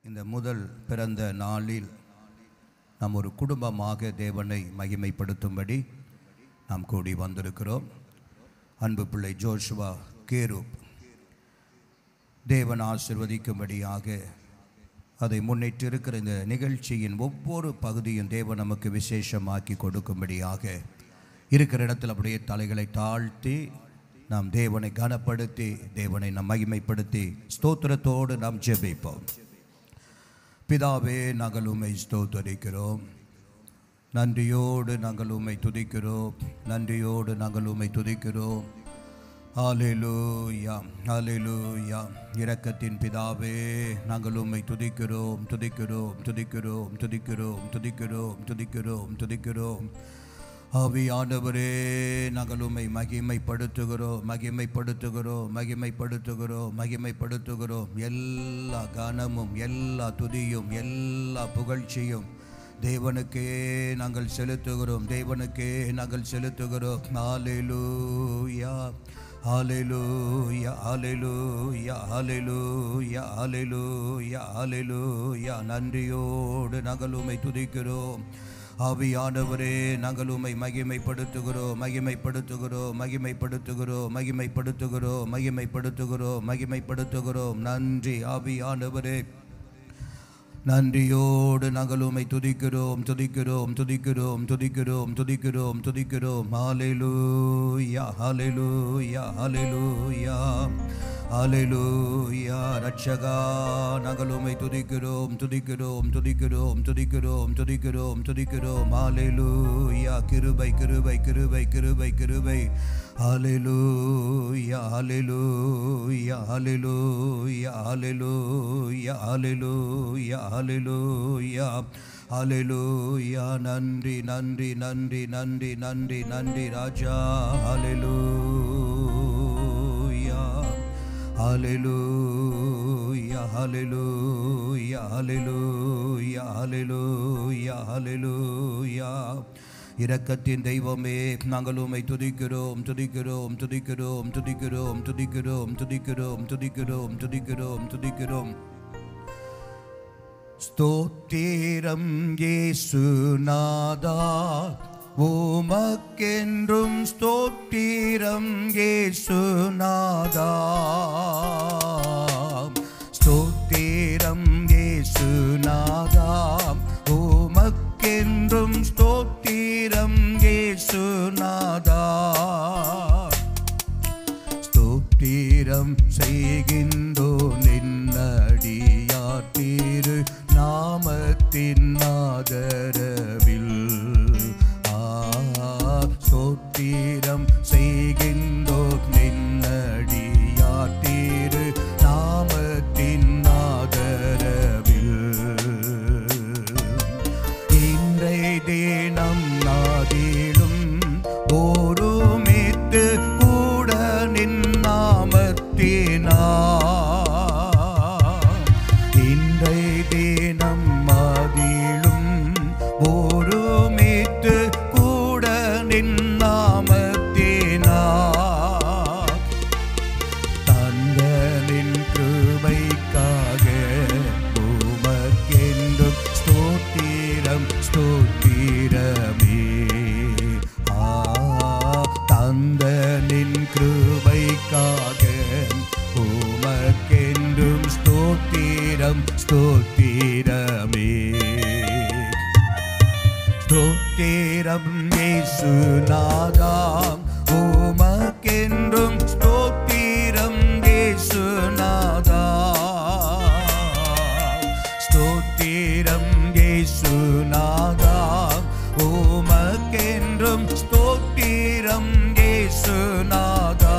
இந்த முதல் பிறந்த நாளில் நாம் ஒரு குடும்பமாக தேவனை மகிமைப்படுத்தும்படி நாம் கூடி வந்திருக்கிறோம். அன்பு பிள்ளை ஜோஷுவா கேரூப் தேவன் ஆசீர்வதிக்கும்படியாக அதை முன்னிட்டு இருக்கிற இந்த நிகழ்ச்சியின் ஒவ்வொரு பகுதியும் தேவன் நமக்கு விசேஷமாக்கி கொடுக்கும்படியாக இருக்கிற இடத்தில் அப்படியே தலைகளை தாழ்த்தி நாம் தேவனை கனப்படுத்தி தேவனை நாம் மகிமைப்படுத்தி ஸ்தோத்திரத்தோடு நாம் ஜெபிப்போம். பிதாவே, நாங்கள் உம்மை ஸ்தோத்தரிக்கிறோம். நன்றியோடு நாங்கள் உம்மை துதிக்கிறோம். நன்றியோடு நாங்கள் உம்மை துதிக்கிறோம். ஹல்லேலூயா, ஹல்லேலூயா. இரக்கத்தின் பிதாவே, நாங்கள் உம்மை துதிக்கிறோம், துதிக்கிறோம், துதிக்கிறோம், துதிக்கிறோம், துதிக்கிறோம், துதிக்கிறோம், துதிக்கிறோம். ஆவியானவரே, நாங்கள் உம்மை மகிமைப்படுத்துகிறோம், மகிமைப்படுத்துகிறோம், மகிமைப்படுத்துகிறோம், மகிமைப்படுத்துகிறோம். எல்லா கனமும், எல்லா துதியும், எல்லா புகழ்ச்சியும் தேவனுக்கே நாங்கள் செலுத்துகிறோம், தேவனுக்கே நாங்கள் செலுத்துகிறோம். ஹல்லேலூயா, ஹல்லேலூயா, ஹல்லேலூயா, ஹல்லேலூயா, ஹல்லேலூயா, ஹல்லேலூயா. நன்றியோடு நாங்கள் உம்மை துதிக்கிறோம். ஆவியானவரே, நாங்கள் உம்மை மகிமைப்படுத்துகிறோம், மகிமைப்படுத்துகிறோம், மகிமைப்படுத்துகிறோம், மகிமைப்படுத்துகிறோம், மகிமைப்படுத்துகிறோம், மகிமைப்படுத்துகிறோம். நன்றி ஆவியானவரே, நன்றியோடு நாங்கள் உம்மை துதிக்கிறோம், துதிக்கிறோம், துதிக்கிறோம், துதிக்கிறோம், துதிக்கிறோம், துதிக்கிறோம். ஹல்லேலூயா, ஹல்லேலூயா, ஹல்லேலூயா, ஹல்லேலூயா. ரட்சகா, நாங்கள் உம்மை துதிக்கிறோம், துதிக்கிறோம், துதிக்கிறோம், துதிக்கிறோம், துதிக்கிறோம், துதிக்கிறோம். ஹல்லேலூயா. கிருபை, கிருபை, கிருபை, கிருபை, கிருபை. ஹல்லேலூயா, ஹல்லேலூயா, ஹல்லேலூயா, ஹல்லேலூயா, ஹல்லேலூயா, ஹல்லேலூயா, ஹல்லேலூயா. நன்றி, நன்றி, நன்றி, நன்றி, நன்றி, நன்றி ராஜா. ஹல்லேலூயா, ஹல்லேலூயா, ஹல்லேலூயா, ஹல்லேலூயா, ஹல்லேலூயா, ஹல்லேலூயா. இரக்கத்தின் தெய்வமே, நாங்கள் உம்மை துதிக்கிறோம், துதிக்கிறோம், துதிக்கிறோம், துதிக்கிறோம், துதிக்கிறோம், துதிக்கிறோம், துதிக்கிறோம், துதிக்கிறோம், துதிக்கிறோம். ஸ்தோத்திரம் இயேசுநாதா, உமக்கென்றும் ஸ்தோத்திரம் இயேசுநாதா. ஸ்தோத்திரம் இயேசுநாதா, உமக்கென்றும் ஸ்தோத்திரம் இயேசுநாதா. ஸ்தோத்திரம் செய்கின்றோ நின்னடியார் திரு நாமத்தின் ஆதரவில். ஸ்தோத்திரம் செய்கின்றோ நின்னடியார் திரு நாமத்தின் ஆதரவில். இன்றைய தினம் நாதிலும் ஒருமித்து கூட நின் நாமத்தினார். இன்றைய தினம் மாதிலும் ஒருமித்து கூட நின் நாமத்தினார். தந்தனின் கிருபைக்காக உமக்கென்றும் ஸ்தோத்திரம், ஸ்தோத்திரமே. தந்தனின் கிருபைக்காக உமக்கென்றும் ஸ்தோத்திரம், ஸ்தோத்திரமே. ஸ்தோத்திரம் இயேசுநாதா, உமக்கென்றும் ஸ்தோத்திரம் இயேசுநாதா. ஸ்தோத்திரம் இயேசுநாதா, உமக்கென்றும் ஸ்தோத்திரம் இயேசுநாதா.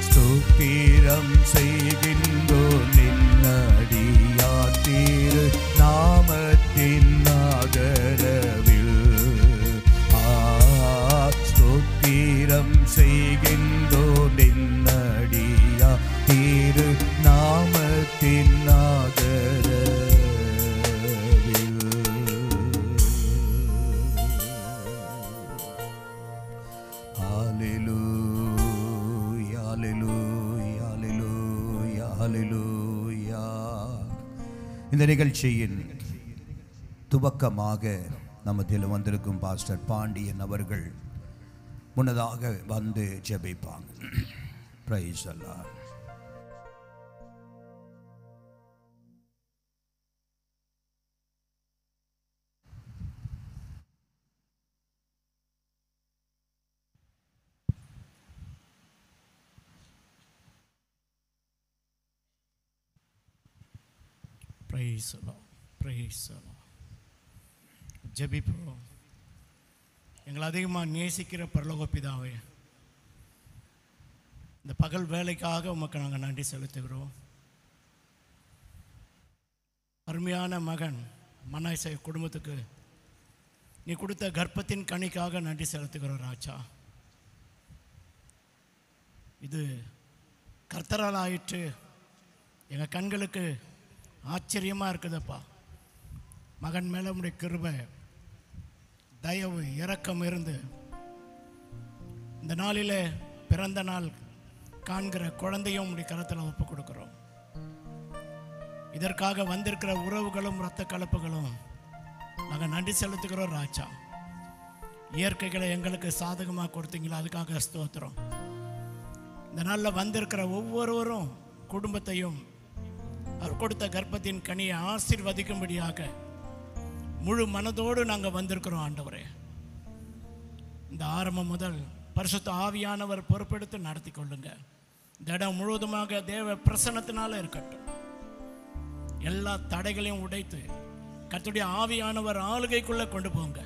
ஸ்தோத்திரம் செய்கின்றோ நின்னடியார் திரு நாமத்தின் ஆதரவில். ஸ்தோத்திரம் செய்கின்றோ நின்னடியார் திரு நாமத்தின் ஆதரவில். Hallelujah, hallelujah, hallelujah, hallelujah. அல்லேலூயா. இந்த நிகழ்ச்சியின் துவக்கமாக நமதில் வந்திருக்கும் பாஸ்டர் பாண்டியன் அவர்கள் முன்னதாக வந்து ஜெபிப்பாங்க. Praise the Lord. Praise the Lord. Praise the Lord. ஜெபிப்போம். எங்களை அதிகமாக நேசிக்கிற பரலோக பிதாவே, இந்த பகல் வேலைக்காக உமக்கு நாங்கள் நன்றி செலுத்துகிறோம். அருமையான மகன் மனாசே குடும்பத்துக்கு நீ கொடுத்த கர்ப்பத்தின் கனிக்காக நன்றி செலுத்துகிறோம் ராஜா. இது கர்த்தரால் ஆயிற்று. எங்கள் கண்களுக்கு ஆச்சரியமாக இருக்குதுப்பா. மகன் மேலே உடைய கிருபை, தயவு, இரக்கம் இருந்து இந்த நாளில் பிறந்த நாள் காண்கிற குழந்தையும் உடைய கரத்தில் ஒப்பு கொடுக்குறோம். இதற்காக வந்திருக்கிற உறவுகளும் இரத்த கலப்புகளும் நாங்கள் நன்றி செலுத்துகிறோம் ராஜா. இயற்கைகளை எங்களுக்கு சாதகமாக கொடுத்தீங்களா, அதுக்காக ஸ்தோத்திரம். இந்த நாளில் வந்திருக்கிற ஒவ்வொருவரும் குடும்பத்தையும் அவர் கொடுத்த கர்ப்பத்தின் கனியை ஆசீர்வதிக்கும்படியாக முழு மனதோடு நாங்கள் வந்திருக்கிறோம் ஆண்டவரே. இந்த ஆரம்பம் முதல் பரிசுத்த ஆவியானவர் பொறுப்பெடுத்து நடத்தி கொள்ளுங்க. இந்த இடம் முழுவதுமாக தேவ பிரசன்னத்தினால இருக்கட்டும். எல்லா தடைகளையும் உடைத்து கர்த்தருடைய ஆவியானவர் ஆளுகைக்குள்ளே கொண்டு போங்க.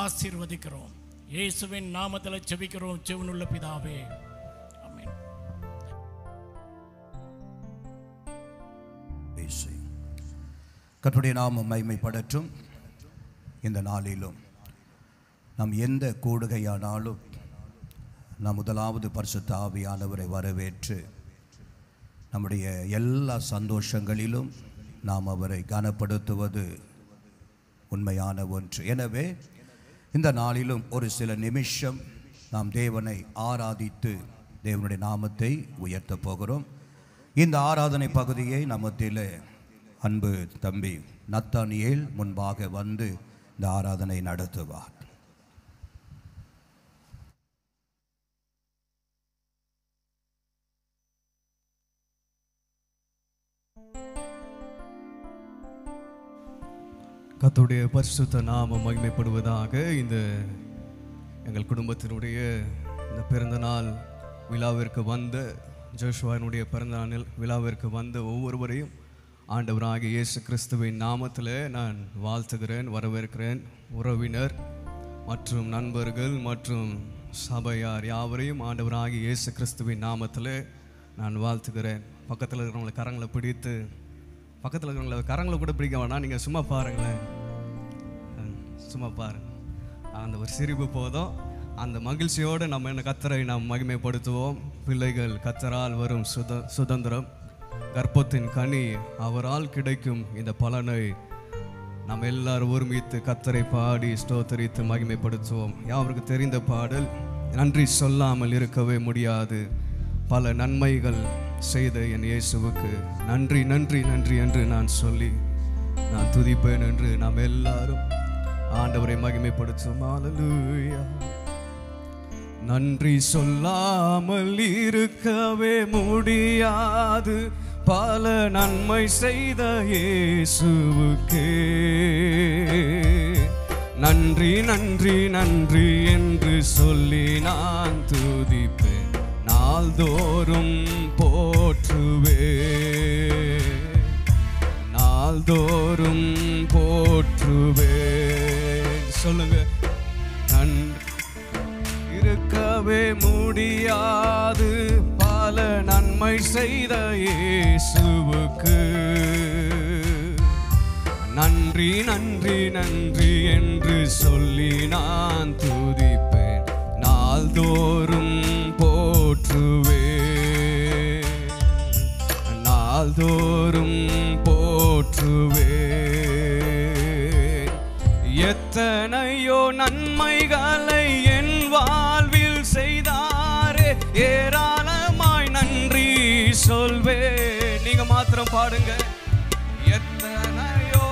ஆசீர்வதிக்கிறோம். இயேசுவின் நாமத்தில் ஜெபிக்கிறோம் ஜீவனுள்ள பிதாவே, ஆமென். கர்த்தருடைய நாமம் மகிமைப்படட்டும். இந்த நாளிலும் நாம் எந்த கூடுகையானாலும் நாம் முதலாவது பரிசுத்த ஆவியானவரை வரவேற்று நம்முடைய எல்லா சந்தோஷங்களிலும் நாம் அவரை கனப்படுத்துவது உண்மையான ஒன்று. எனவே இந்த நாளிலும் ஒரு சில நிமிஷம் நாம் தேவனை ஆராதித்து தேவனுடைய நாமத்தை உயர்த்தப் போகிறோம். இந்த ஆராதனை பகுதியை நமத்தில் அன்பு தம்பி நத்தானியேல் முன்பாக வந்து இந்த ஆராதனை நடத்துவார். கர்த்தருடைய பரிசுத்த நாமம் மகிமைப்படுவதாக. இந்த எங்கள் குடும்பத்தினுடைய இந்த பிறந்தநாள் விழாவிற்கு வந்த ஜோஷுவாவினுடைய பிறந்தநாள் விழாவிற்கு வந்த ஒவ்வொருவரையும் ஆண்டவராகிய இயேசு கிறிஸ்துவின் நாமத்தில் நான் வாழ்த்துகிறேன், வரவேற்கிறேன். உறவினர் மற்றும் நண்பர்கள் மற்றும் சபையார் யாவரையும் ஆண்டவராகிய இயேசு கிறிஸ்துவின் நாமத்தில் நான் வாழ்த்துகிறேன். பக்கத்தில் இருக்கிறவங்களை கரங்களை பிடித்து, பக்கத்தில் இருக்கிறவங்களை கரங்களை கூட பிடிக்க வேணாம், நீங்கள் சும்மா பாருங்களேன், சும்மா பாருங்கள். அந்த ஒரு சிரிப்பு போதும். அந்த மகிழ்ச்சியோடு நம்ம என்ன கர்த்தரை நாம் மகிமைப்படுத்துவோம். பிள்ளைகள் கர்த்தரால் வரும் சுதந்திரம், கர்ப்பத்தின் கனி அவரால் கிடைக்கும் இந்த பலனை நாம் எல்லாரும் ஒருமித்து கர்த்தரை பாடி ஸ்தோத்தரித்து மகிமைப்படுத்துவோம். யாருக்கு தெரிந்த பாடல், நன்றி சொல்லாமல் இருக்கவே முடியாது, பல நன்மைகள் செய்த என் இயேசுவுக்கு நன்றி நன்றி நன்றி என்று நான் சொல்லி நான் துதிப்பேன் என்று நாம் எல்லாரும் ஆண்டவரை மகிமைப்படுத்துவோம். ஹல்லேலூயா. நன்றி சொல்லாமல் இருக்கவே முடியாது, பல நன்மை செய்த இயேசுவுக்கே நன்றி நன்றி நன்றி என்று சொல்லி நான் துதிப்பேன், நாள்தோறும் போற்றுவே, நாள்தோறும் போற்றுவே. சொல்லுங்க, இருக்கவே முடியாது, பல நன்மை செய்த இயேசுவுக்கு நன்றி நன்றி நன்றி என்று சொல்லி நான் துதிப்பேன், நாள்தோறும் போற்றுவே, நாள்தோறும் போற்றுவே. எத்தனையோ நன்மைகளை என் வாழ்வில் செய்தாரே, ஏராளமாய் நன்றி சொல்வே. நீங்க மாத்திரம் பாடுங்க. எத்தனையோ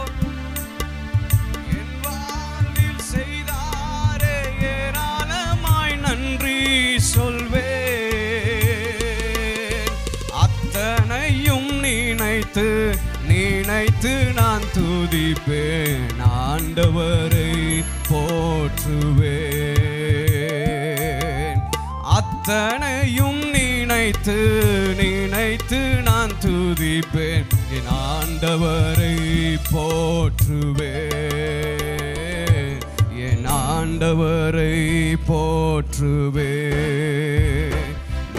என் வாழ்வில் செய்தாரே, ஏராளமாய் நன்றி சொல்வேன். அத்தனையும் நினைத்து நினைத்து நான் துதிப்பேன், ஆண்டவரை போற்றுவேன். அத்தனையும் நினைத்து நினைத்து நான் துதிப்பேன், என் ஆண்டவரை போற்றுவேன், என் ஆண்டவரை போற்றுவேன்.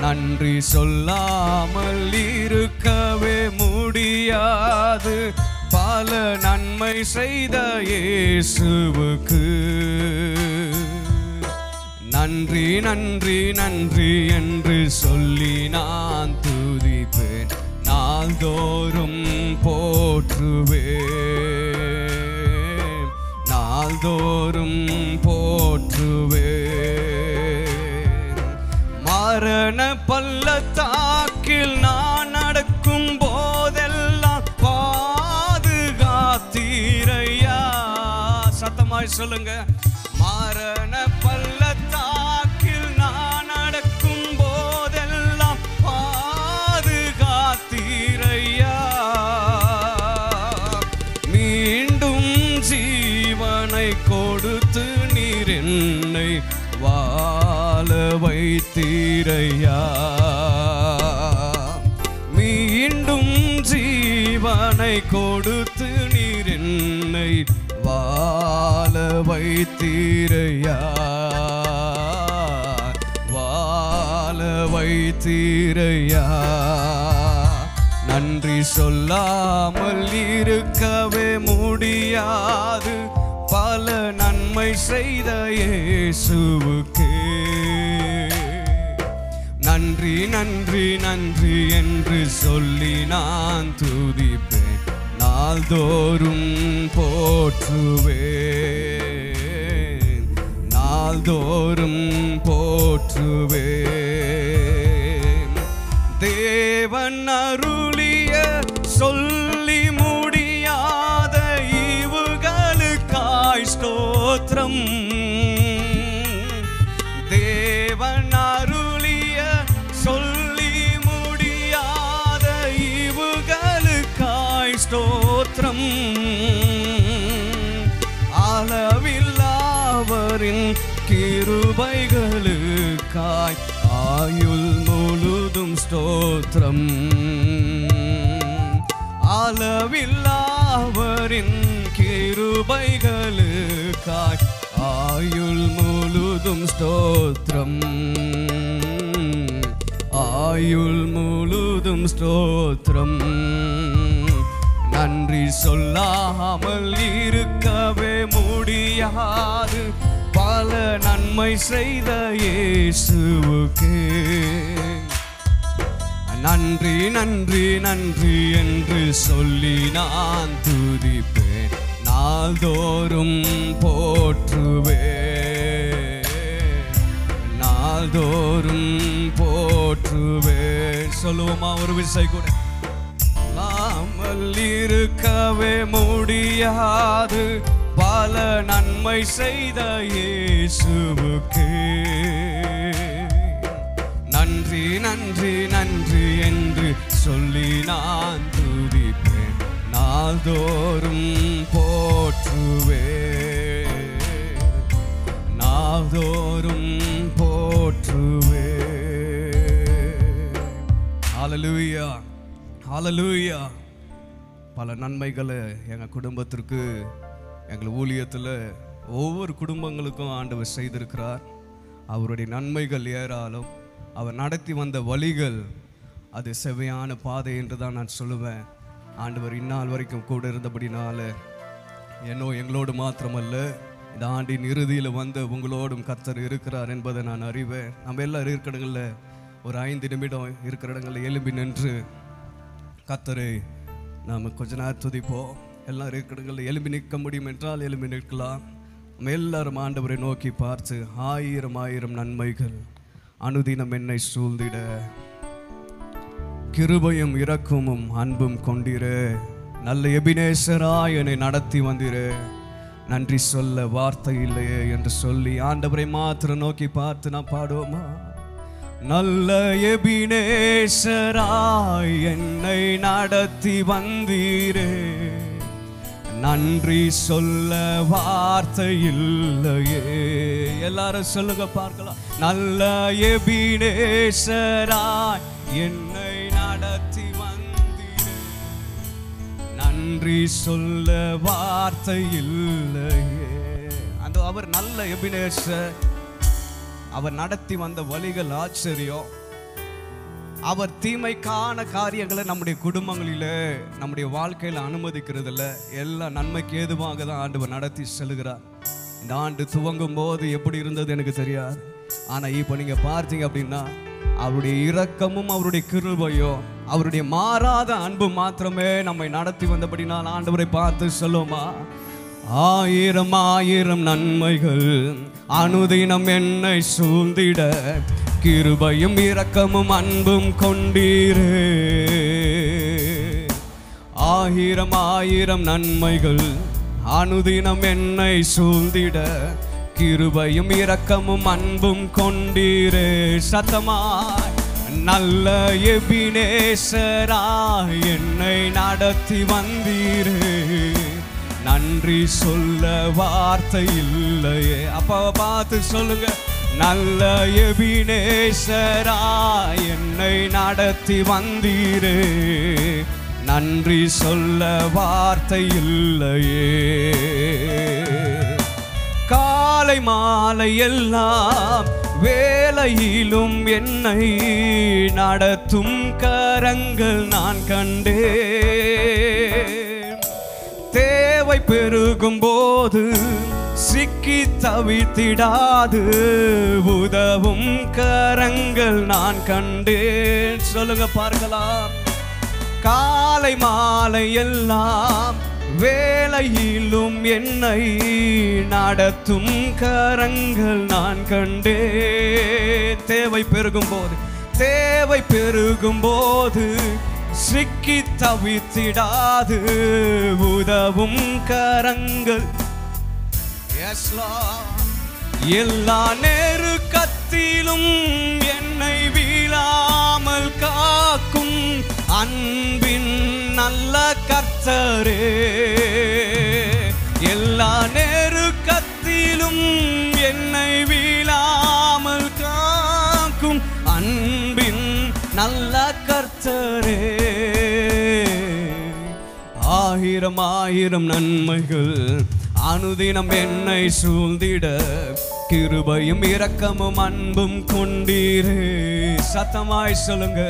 நன்றி சொல்லாமல் இருக்கவே முடியாது, பல நன்மை செய்த இயேசுவுக்கு நன்றி நன்றி நன்றி என்று சொல்லி நான் துதிப்பேன், நாள்தோறும் போற்றுவேன், நாள்தோறும் போற்றுவேன். மரண பள்ளத்தாக்கில் நான் நடக்கும் போதெல்லாம் பாதுகாத்தீரையா. சத்தமாய் சொல்லுங்க. மரண பள்ளத்தாக்கில் நான் நடக்கும் போதெல்லாம் பாதுகாத்தீரையா. மீண்டும் ஜீவனை கொடுத்து நீர் என்னை வாழ வைத்தீரையா. மீண்டும் ஜீவனை கொடுத்து நீர் என்னை வாழ வைத்தீரையா, வாழ வைத்தீரையா. நன்றி சொல்லாமல் இருக்கவே முடியாது, பல நன்மை செய்த இயேசுவுக்கே நன்றி நன்றி நன்றி என்று சொல்லி நான் துதிப்பேன், நாள்தோறும் போற்றுவேன், நாள்தோறும் போற்றுவேன். தேவன் அருளிய சொல்லி முடியாத ஈவுகளுக்காய் ஸ்தோத்திரம். தேவன் அருளிய சொல்லி முடியாத ஈவுகளுக்காய் ஸ்தோத்திரம். அளவில்லாவரின் கிருபைகளுக்காய் ஆயுள் முழுதும் ஸ்தோத்திரம். அளவில்லாவரின் கிருபைகளுக்காய் ஆயுள் முழுதும் ஸ்தோத்திரம், ஆயுள் முழுதும் ஸ்தோத்திரம். நன்றி சொல்லாமல் இருக்கவே முடியாது, பல நன்மை செய்த இயேசுவுக்கே நன்றி நன்றி நன்றி என்று சொல்லி நான் துதிப்பேன், நாள்தோறும் போற்றுவேன், நாள்தோறும் போற்றுவேன். சொல்லுவோமா ஒரு விசை கூட. நாமல் இருக்கவே முடியாது, பல நன்மை செய்த இயேசுவுக்கே நன்றி நன்றி நன்றி என்று சொல்லி நான் துதிப்பேன், நாள்தோறும் போற்றுவேன், நாள்தோறும் போற்றுவேன். ஹல்லேலூயா, ஹல்லேலூயா. பல நன்மைகளை எங்கள் குடும்பத்திற்கு, எங்கள் ஊழியத்தில் ஒவ்வொரு குடும்பங்களுக்கும் ஆண்டவர் செய்திருக்கிறார். அவருடைய நன்மைகள் ஏராளம். அவர் நடத்தி வந்த வழிகள் அது செவ்வையான பாதை என்று தான் நான் சொல்லுவேன். ஆண்டவர் இந்நாள் வரைக்கும் கூட இருந்தபடினால எங்களோடு மாத்திரமல்ல, இந்த ஆண்டின் இறுதியில் வந்து உங்களோடும் கர்த்தர் இருக்கிறார் என்பதை நான் அறிவேன். நம்ம எல்லாரும் இருக்கிற இடங்களில் ஒரு 5 நிமிடம் இருக்கிற இடங்களில் எழும்பி நின்று கர்த்தரை நாம் கொஞ்ச நேரம் துதிப்போம். எல்லாரும் இருக்கிற இடங்களில் எழும்பி நிற்க முடியும் என்றால் எழும்பி நிற்கலாம். நம்ம எல்லாரும் ஆண்டவரை நோக்கி பார்த்து, 1000 நன்மைகள் அனுதினம் என்னை சூழ்ந்திட, கிருபையும் இரக்கமும் அன்பும் கொண்டிரு. நல்ல எபினேசராய் என்னை நடத்தி வந்திரு. நன்றி சொல்ல வார்த்தை இல்லையே என்று சொல்லி ஆண்டவரை மாத்திரம் நோக்கி பார்த்து நான் பாடுவோமா? நல்ல எபினேசராய் என்னை நடத்தி வந்தீரே, நன்றி சொல்ல வார்த்தை இல்லையே. எல்லாரும் சொல்லுங்க பார்க்கலாம். நல்ல எபினேசராய் என்னை நடத்தி வந்தீரே, நன்றி சொல்ல வார்த்தை இல்லையே. அந்த அவர் நல்ல எபினேசர். அவர் நடத்தி வந்த வழிகள் ஆச்சரியம். அவர் தீமைக்கான காரியங்களை நம்முடைய குடும்பங்களில் நம்முடைய வாழ்க்கையில் அனுமதிக்கிறதில்ல. எல்லா நன்மைக்கு ஏதுவாக தான் ஆண்டவர் நடத்தி செல்கிறார். இந்த ஆண்டு துவங்கும் போது எப்படி இருந்தது எனக்கு தெரியாது. ஆனால் இப்போ நீங்கள் பார்த்தீங்க அப்படின்னா அவருடைய இரக்கமும் அவருடைய கிருபையும் அவருடைய மாறாத அன்பு மாத்திரமே நம்மை நடத்தி வந்தபடினால் ஆண்டவரை பார்த்து சொல்லுமா, ஆயிரம் ஆயிரம் நன்மைகள் அனுதினம் என்னை சூழ்ந்திட, கிருபையும் இரக்கமும் அன்பும் கொண்டீரே. ஆயிரம் ஆயிரம் நன்மைகள் அனுதினம் என்னை சூழ்ந்திட, கிருபையும் இரக்கமும் அன்பும் கொண்டீரே. சத்தமாய் நல்ல எபினேசராய் என்னை நடத்தி வந்தீரே, நன்றி சொல்ல வார்த்தை இல்லையே. அப்பாவை பார்த்து சொல்லுங்க, நல்ல எபினேசராய் என்னை நடத்தி வந்தீரே, நன்றி சொல்ல வார்த்தை இல்லையே. காலை மாலை எல்லாம் வேலையிலும் என்னை நடத்தும் கரங்கள் நான் கண்டேன். தேவை பெருகும் போது சிக்கி தவித்திடாது உதவும் கரங்கள் நான் கண்டேன். சொல்லுங்க பார்க்கலாம். காலை மாலை எல்லாம் வேலையிலும் என்னை நடத்தும் கரங்கள் நான் கண்டேன். தேவை பெருகும் போது சிக்கி தவித்திடாது உதவும் கரங்கள். எல்லா நெருக்கத்திலும் என்னை வீழாமல் காக்கும் அன்பின் நல்ல கர்த்தரே. எல்லா நெருக்கத்திலும் என்னை வீழாமல் காக்கும் அன்பின் நல்ல கர்த்தரே. ஆயிரம் ஆயிரம் நன்மைகள் அனுதினம் என்னை சூழ்ந்திட, கிருபையும் இரக்கமும் அன்பும் கொண்டீரே. சத்தமாய் சொல்லுங்க,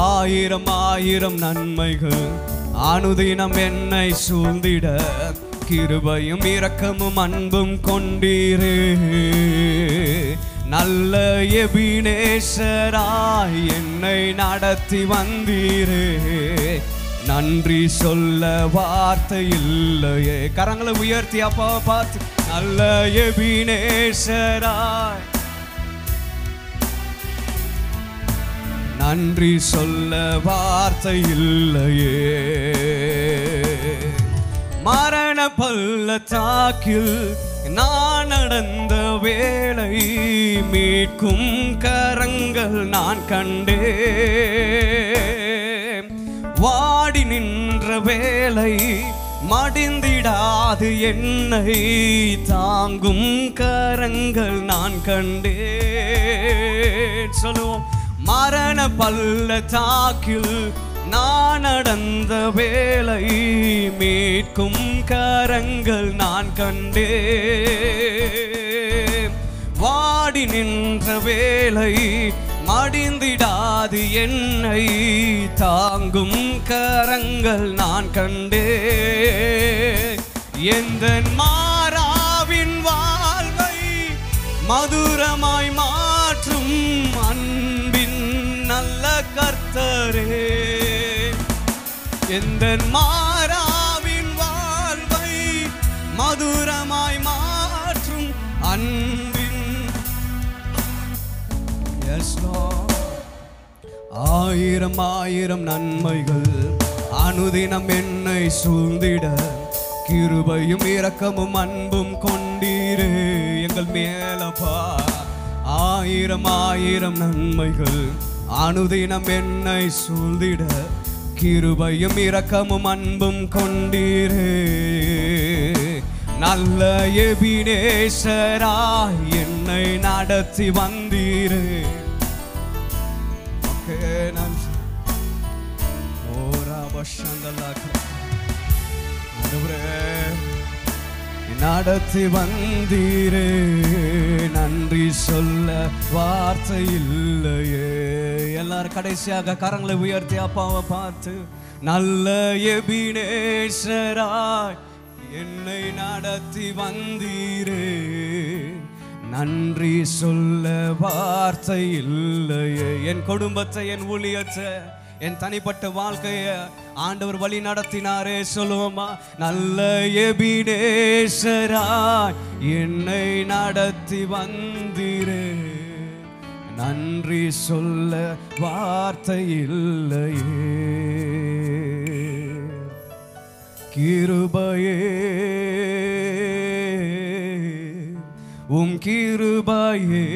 ஆயிரம் ஆயிரம் நன்மைகள் அனுதினம் என்னை சூழ்ந்திட, கிருபையும் இரக்கமும் அன்பும் கொண்டீரே. நல்ல எபினேசராய் என்னை நடத்தி வந்தீரே, நன்றி சொல்ல வார்த்தை இல்லையே. கரங்களை உயர்த்தி அப்பாவை பார்த்து, நல்ல எபினேசராய் நன்றி சொல்ல வார்த்தை இல்லையே. மரண பள்ளத்தாக்கில் நான் நடந்த வேளை மீட்கும் கரங்கள் நான் கண்டேன். வாடி நின்ற வேளை மடிந்திடாது என்னை தாங்கும் கரங்கள் நான் கண்டேன். சொல்லுவோம், மரண பள்ளத்தாக்கில் நான் நடந்த வேளை மீட்கும் கரங்கள் நான் கண்டேன். வாடி நின்ற வேளை மடிந்திடாது என்னை தாங்கும் கரங்கள் நான் கண்டேன். எந்தன் மாறாவின் வாழ்வை மதுரமாய் மாற்றும் அன்பின் நல்ல கர்த்தரே. எந்தன் மாறாவின் வாழ்வை மதுரமாய் மாற்றும் அன்பின் ஆயிரம் ஆயிரம் நன்மைகள் அனுதினம் என்னை சூழ்ந்திட கிருபையும் இரக்கமும் அன்பும் கொண்டீரே எங்கள் மேலப்பா. ஆயிரம் ஆயிரம் நன்மைகள் அனுதினம் என்னை சூழ்ந்திட கிருபையும் இரக்கமும் அன்பும் கொண்டீரே. நல்ல எபினேசராய் என்னை நடத்தி வந்தீரே. நடத்தி வந்தீரே, நன்றி சொல்ல வார்த்தை இல்லையே. எல்லாரும் கடைசியாக கரங்களை உயர்த்தி அப்பாவை பார்த்து, நல்ல எபினேசராய் என்னை நடத்தி வந்தீரே, நன்றி சொல்ல வார்த்தை இல்லையே. என் குடும்பத்தை, என் ஊழியத்தை, என் தனிப்பட்ட வாழ்க்கையை ஆண்டவர் வழி நடத்தினாரே. சொல்லுவோமா? நல்ல எபினேசராய் என்னை நடத்தி வந்தீரே, நன்றி சொல்ல வார்த்தை இல்லையே. கிருபையே உம் கிருபையே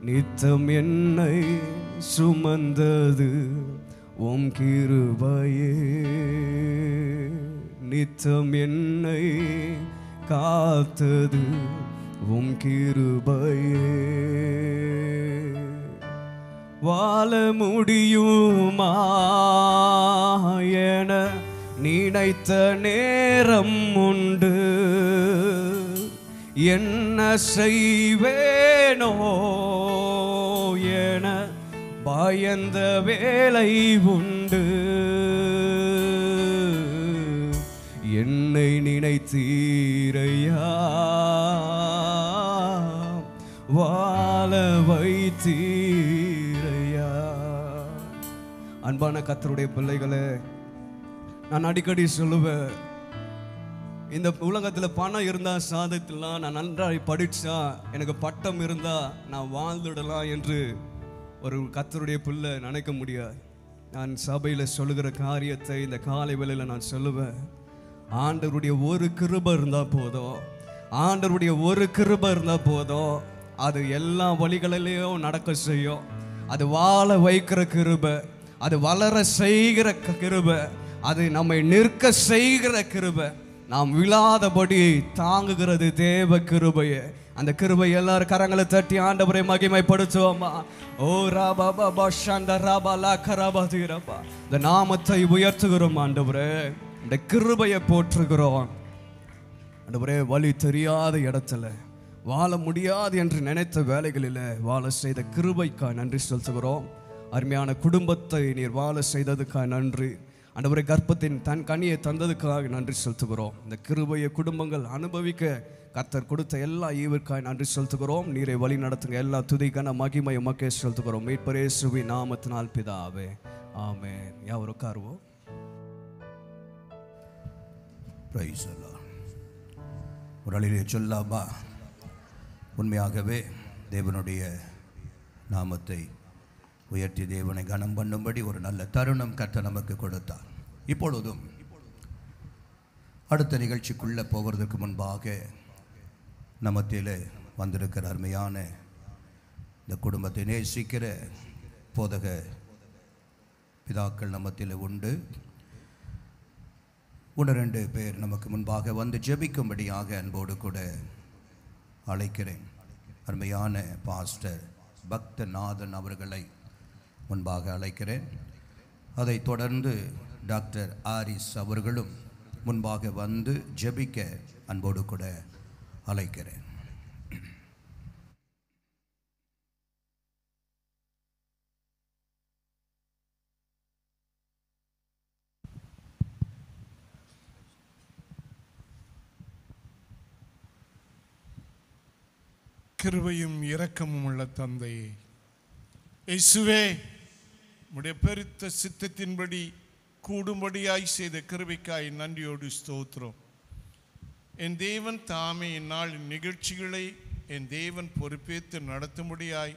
நித்தம் என்னை சுமந்தது. உம் கிருபையே நித்தம் என்னை காத்தது. உம் கிருபையே வாழ முடியுமா என நினைத்த நேரம் உண்டு. என்ன செய்வேனோ என பயந்த வேளை உண்டு. என்னை நினைத்தீரையா, வாழ வைத்தீரையா. அன்பான கர்த்தருடைய பிள்ளைகளே, நான் அடிக்கடி சொல்லுவேன், இந்த உலகத்தில் பணம் இருந்தால் சாதிக்கலாம், நான் நன்றாக படித்தா எனக்கு பட்டம் இருந்தால் நான் வாழ்ந்துடலாம் என்று ஒரு கர்த்தருடைய பிள்ளை நினைக்க முடியாது. நான் சபையில் சொல்லுகிற காரியத்தை இந்த காலை வேளையில் நான் சொல்லுவேன். ஆண்டவருடைய ஒரு கிருபை இருந்தால் போதும், ஆண்டவருடைய ஒரு கிருபை இருந்தால் போதும். அது எல்லா வழிகளிலேயும் நடக்க செய்யும். அது வாழ வைக்கிற கிருபை, அது வளர செய்கிற கிருபை, அது நம்மை நிற்க செய்கிற கிருபை, நாம் விழாதபடி தாங்குகிறது தேவ கிருபையே. அந்த கிருபை எல்லாரும் கரங்களை தட்டி ஆண்டவரை மகிமைப்படுத்துவோமா? ஓ ராபா பாபா ஷண்ட ராபா லா கராபா தீரபா. இந்த நாமத்தை உயர்த்துகிறோம் ஆண்டவரே, இந்த கிருபையை போற்றுகிறோம் ஆண்டவரே. வழி தெரியாத இடத்துல, வாழ முடியாது என்று நினைத்த வேலைகளில் வாழ செய்த கிருபைக்காய் நன்றி செலுத்துகிறோம். அருமையான குடும்பத்தை நீர் வாழ செய்ததுக்காக நன்றி ஆண்டவரே. கர்ப்பத்தின் தன் கனியை தந்ததுக்காக நன்றி செலுத்துகிறோம். இந்த கிருபையை குடும்பங்கள் அனுபவிக்க கர்த்தர் கொடுத்த எல்லா ஈவிற்காய் நன்றி செலுத்துகிறோம். நீரை வழி நடத்துங்க. எல்லா துதிக்கான மகிமை உமக்கே செலுத்துகிறோம். மீட்பர் இயேசுவின் நாமத்தினால் பிதாவே, ஆமென். யாவர் உட்காருவோம். Price the Lord. ஒரு அழிலே சொல்லாமா? உண்மையாகவே தேவனுடைய நாமத்தை உயர்த்தி தேவனை கனம் பண்ணும்படி ஒரு நல்ல தருணம் கர்த்தர் நமக்கு கொடுத்தார். இப்பொழுதும் அடுத்த நிகழ்ச்சிக்குள்ளே போகிறதுக்கு முன்பாக நமத்திலே வந்திருக்கிற அருமையான இந்த குடும்பத்தை நேசிக்கிற போதக பிதாக்கள் நமத்திலே உண்டு. 1-2 பேர் நமக்கு முன்பாக வந்து ஜெபிக்கும்படியாக அன்போடு கூட அழைக்கிறேன். அருமையான பாஸ்டர் பக்தநாதன் அவர்களை முன்பாக அழைக்கிறேன். அதைத் தொடர்ந்து டாக்டர் ஆரிஸ் அவர்களும் முன்பாக வந்து ஜெபிக்க அன்போடு கூட அழைக்கிறேன். கிருபையும் இரக்கமும் உள்ள தந்தையே, இயேசுவே, உம்முடைய பெருத்த சித்தத்தின்படி கூடும்படியாய் செய்த கிருபைக்காய் நன்றியோடு ஸ்தோத்திரம். என் தேவன் தாமே இந்நாள் நிகழ்ச்சிகளை என் தேவன் பொறுப்பேற்று நடத்தும்படியாய்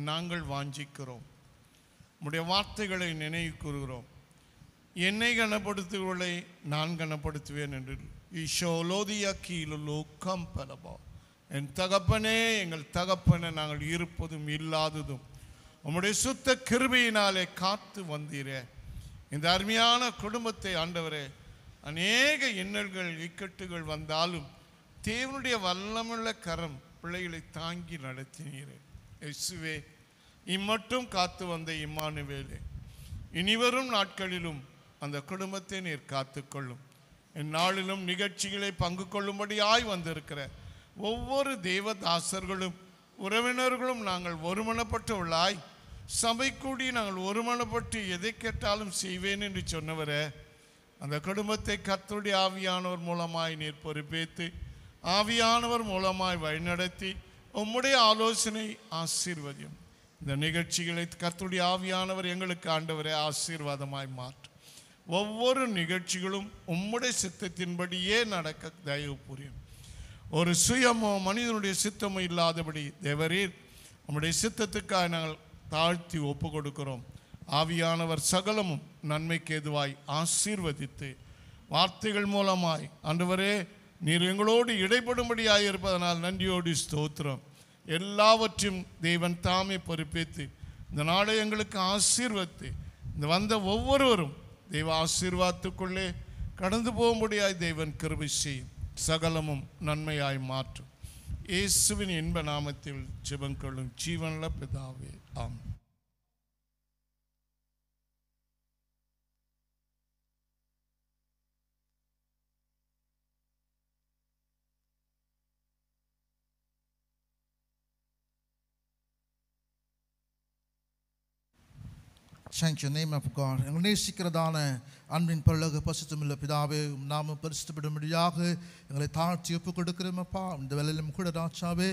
நாங்கள் வாஞ்சிக்கிறோம். உம்முடைய வார்த்தைகளை நினைவு கூறுகிறோம். என்னை கனப்படுத்துவதை நான் கனப்படுத்துவேன் என்று ஈஷோலோதியா கீழோ கம்பலபா. என் தகப்பனே, எங்கள் தகப்பனை நாங்கள் இருப்பதும் இல்லாததும் உம்முடைய சுத்த கிருபையினாலே காத்து வந்தீரே. இந்த அருமையான குடும்பத்தை ஆண்டவரே, அநேக இன்னல்கள் இக்கட்டுகள் வந்தாலும் தேவனுடைய வல்லமுள்ள கரம் பிள்ளைகளை தாங்கி நடத்தினீரே. இயேசுவே, இம்மட்டும் காத்து வந்த இம்மானுவேலே, இனிவரும் நாட்களிலும் அந்த குடும்பத்தை நீர் காத்துக்கொள்ளும். இந்நாளிலும் நிகழ்ச்சிகளை பங்கு கொள்ளும்படியாய் வந்திருக்கிற ஒவ்வொரு தேவதாசர்களும் உறவினர்களும் நாங்கள் ஒருமனப்பட்டவர்களாய் சபை கூடி நாங்கள் ஒருமனப்பட்டு எதை கேட்டாலும் செய்வேன் என்று சொன்னவரே, அந்த குடும்பத்தை கர்த்தருடைய ஆவியானவர் மூலமாய் நீர் பொறுப்பேற்று ஆவியானவர் மூலமாய் வழிநடத்தி உம்முடைய ஆலோசனை ஆசீர்வதியும். இந்த நிகழ்ச்சிகளை கர்த்தருடைய ஆவியானவர் எங்களுக்கு ஆண்டவரே ஆசீர்வாதமாய் மாற்றும். ஒவ்வொரு நிகழ்ச்சிகளும் உம்முடைய சித்தத்தின்படியே நடக்க தயவு புரியும். ஒரு சுயமோ மனிதனுடைய சித்தமோ இல்லாதபடி தேவரீர் உம்முடைய சித்தத்துக்காக நாங்கள் தாழ்த்தி ஒப்பு கொடுக்கிறோம். ஆவியானவர் சகலமும் நன்மைக்கு எதுவாய் ஆசீர்வதித்து வார்த்தைகள் மூலமாய் ஆண்டவரே நீர் எங்களோடு இடைப்படும்படியாக இருப்பதனால் நன்றியோடு ஸ்தோத்திரம். எல்லாவற்றையும் தேவன் தாமே பொறுப்பேற்று இந்த நாளை எங்களுக்கு ஆசீர்வதித்து இந்த வந்த ஒவ்வொருவரும் தெய்வ ஆசீர்வாதத்துக்குள்ளே கடந்து போகும்படியாய் தேவன் கிருபை செய்யும். சகலமும் நன்மையாய் மாற்றும். இயேசுவின் இன்ப நாமத்தில் ஜெபங்களும் ஜீவனுள்ள பிதாவே, ஆமென். Thank you, name of God. எங்கள் நேசிக்கிறதான அன்பின் பரலோக பரிசுத்தமுள்ள பிதாவே, நாம பரிசுத்தப்படும்படியாக எங்களை தாழ்த்தி ஒப்பு கொடுக்கிறோமப்பா. இந்த வேலையிலும் கூட ராஜாவே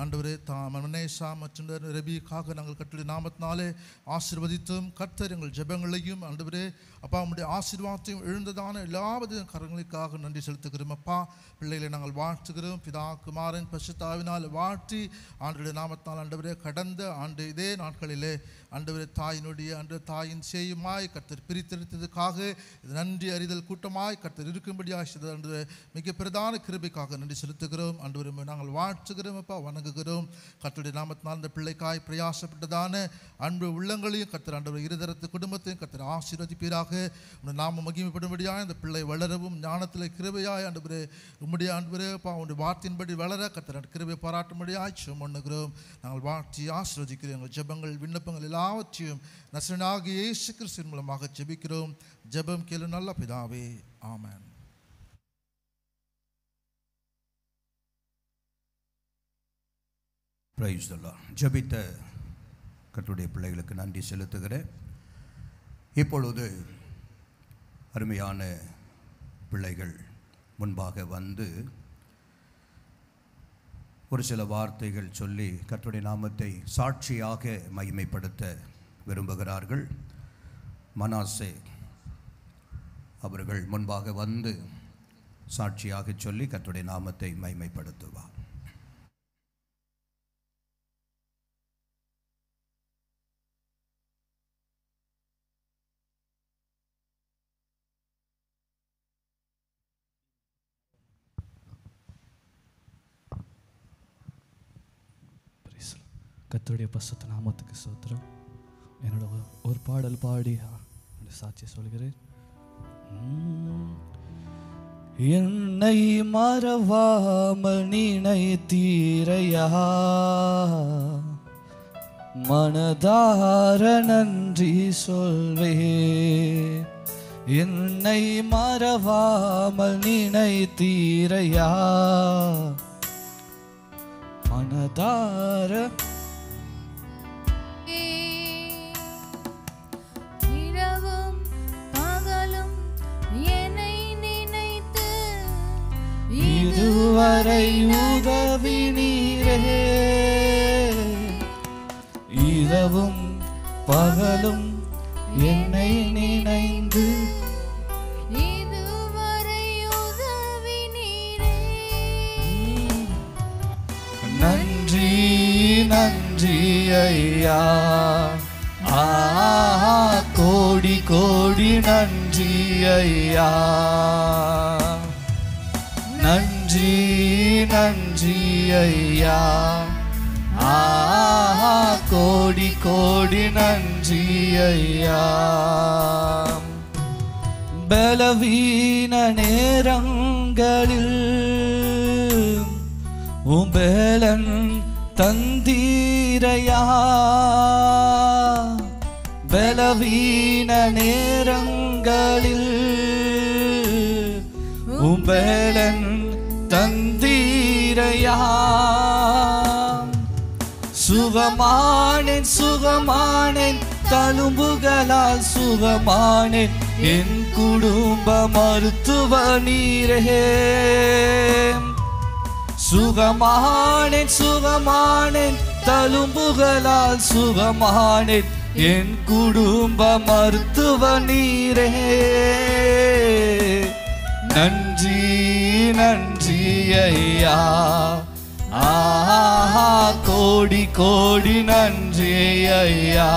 ஆண்டவரே மனேசா மற்றும் ரபிக்காக நாங்கள் கட்டுடைய நாமத்தினாலே ஆசீர்வதித்தும் கர்த்தர் எங்கள் ஜெபங்களையும் ஆண்டவரே அப்பா உம்முடைய ஆசீர்வாதத்தையும் எழுந்ததான எல்லாவது கரங்களுக்காக நன்றி செலுத்துகிறோம் அப்பா. பிள்ளைகளை நாங்கள் வாழ்த்துகிறோம். பிதா குமாரன் பரிசுத்தாவினால் வாழ்த்தி ஆண்டவருடைய நாமத்தினால் ஆண்டவரே கடந்த ஆண்டு இதே நாட்களிலே ஆண்டவரே தாயின் சேயுமாய் கர்த்தர் பிரித்தெடுத்ததுக்காக நன்றி அறிதல் கூட்டமாய் கர்த்தர் இருக்கும்படியாக மிக பிரதான கிருபைக்காக நன்றி செலுத்துகிறோம். ஆண்டவரே நாங்கள் வாழ்த்துகிறோம் அப்பா, வணங்குகிறோம். கர்த்தருடைய நாமத்தினால் அந்த பிள்ளைக்காய் பிரயாசப்பட்டதான அன்பு உள்ளங்களையும் கர்த்தர் ஆண்டவர் இருதரத்து குடும்பத்தையும் கர்த்தர் ஆசீர்வதிப்பீராக. உங்கள் நாம மகிமைப்படும்படியாக இந்த பிள்ளை வளரவும் ஞானத்தில் கிருபையாய் ஆண்டவரே உம்முடைய ஆண்டவரே அப்பா உங்களுடைய வார்த்தையின்படி வளர கர்த்தர் கிருபை பாராட்டும்படியாய் பண்ணுகிறோம். நாங்கள் வாழ்த்தி ஆசீர்வதிக்கிறோம். எங்கள் ஜெபங்கள் விண்ணப்பங்கள் எல்லாவற்றையும் நசரனாகிய இயேசு கிறிஸ்துவின் மூலமாக ஜெபிக்கிறோம். ஜெபம் கேளு நல்ல பிதாவே, ஆமென். Praise the Lord. ஜெபித்த கர்த்தருடைய பிள்ளைகளுக்கு நன்றி செலுத்துகிறேன். இப்பொழுது அருமையான பிள்ளைகள் முன்பாக வந்து ஒரு சில வார்த்தைகள் சொல்லி கர்த்தருடைய நாமத்தை சாட்சியாக மகிமைப்படுத்த விரும்புகிறார்கள். மனாசே அவர்கள் முன்பாக வந்து சாட்சியாக சொல்லி கர்த்தருடைய நாமத்தை மகிமைப்படுத்துவார். கர்த்தருடைய பரிசுத்த நாமத்துக்கு ஸ்தோத்திரம். என்னோட ஒரு பாடல் பாடி சாட்சி சொல்கிறேன். என்னை மறவாமல் நினைத்தீரையா, மனதார நன்றி சொல்வே. என்னை மறவாமல் நினைத்தீரையா, மனதார இரவும் பகலும் என்னை நினைத்து இதுவரை உதவினீரே. இரவும் பகலும் என்னை நினைந்து இதுவரை உதவினீரே. நன்றி நன்றி ஐயா. ஐயா. கோடி கோடி நன்றி ஐயா. நன்றி நன்றி ஐயா. கோடி கோடி நன்றி ஐயா. பலவீன நேரங்களில் உம்பேலன் தந்தீரையா. பலவீன நேரங்களில் உம்பேலன் தந்தீரையா. சுகமானேன் சுகமானேன் தழும்புகளால் சுகமானேன் என் குடும்ப மருத்துவ நீரே. சுகமானேன் சுகமானேன் தழும்புகளால் சுகமானேன் என் குடும்ப மருத்துவ நீரே. நன்றி நன்றி ஐயா. கோடி கோடி நன்றி ஐயா.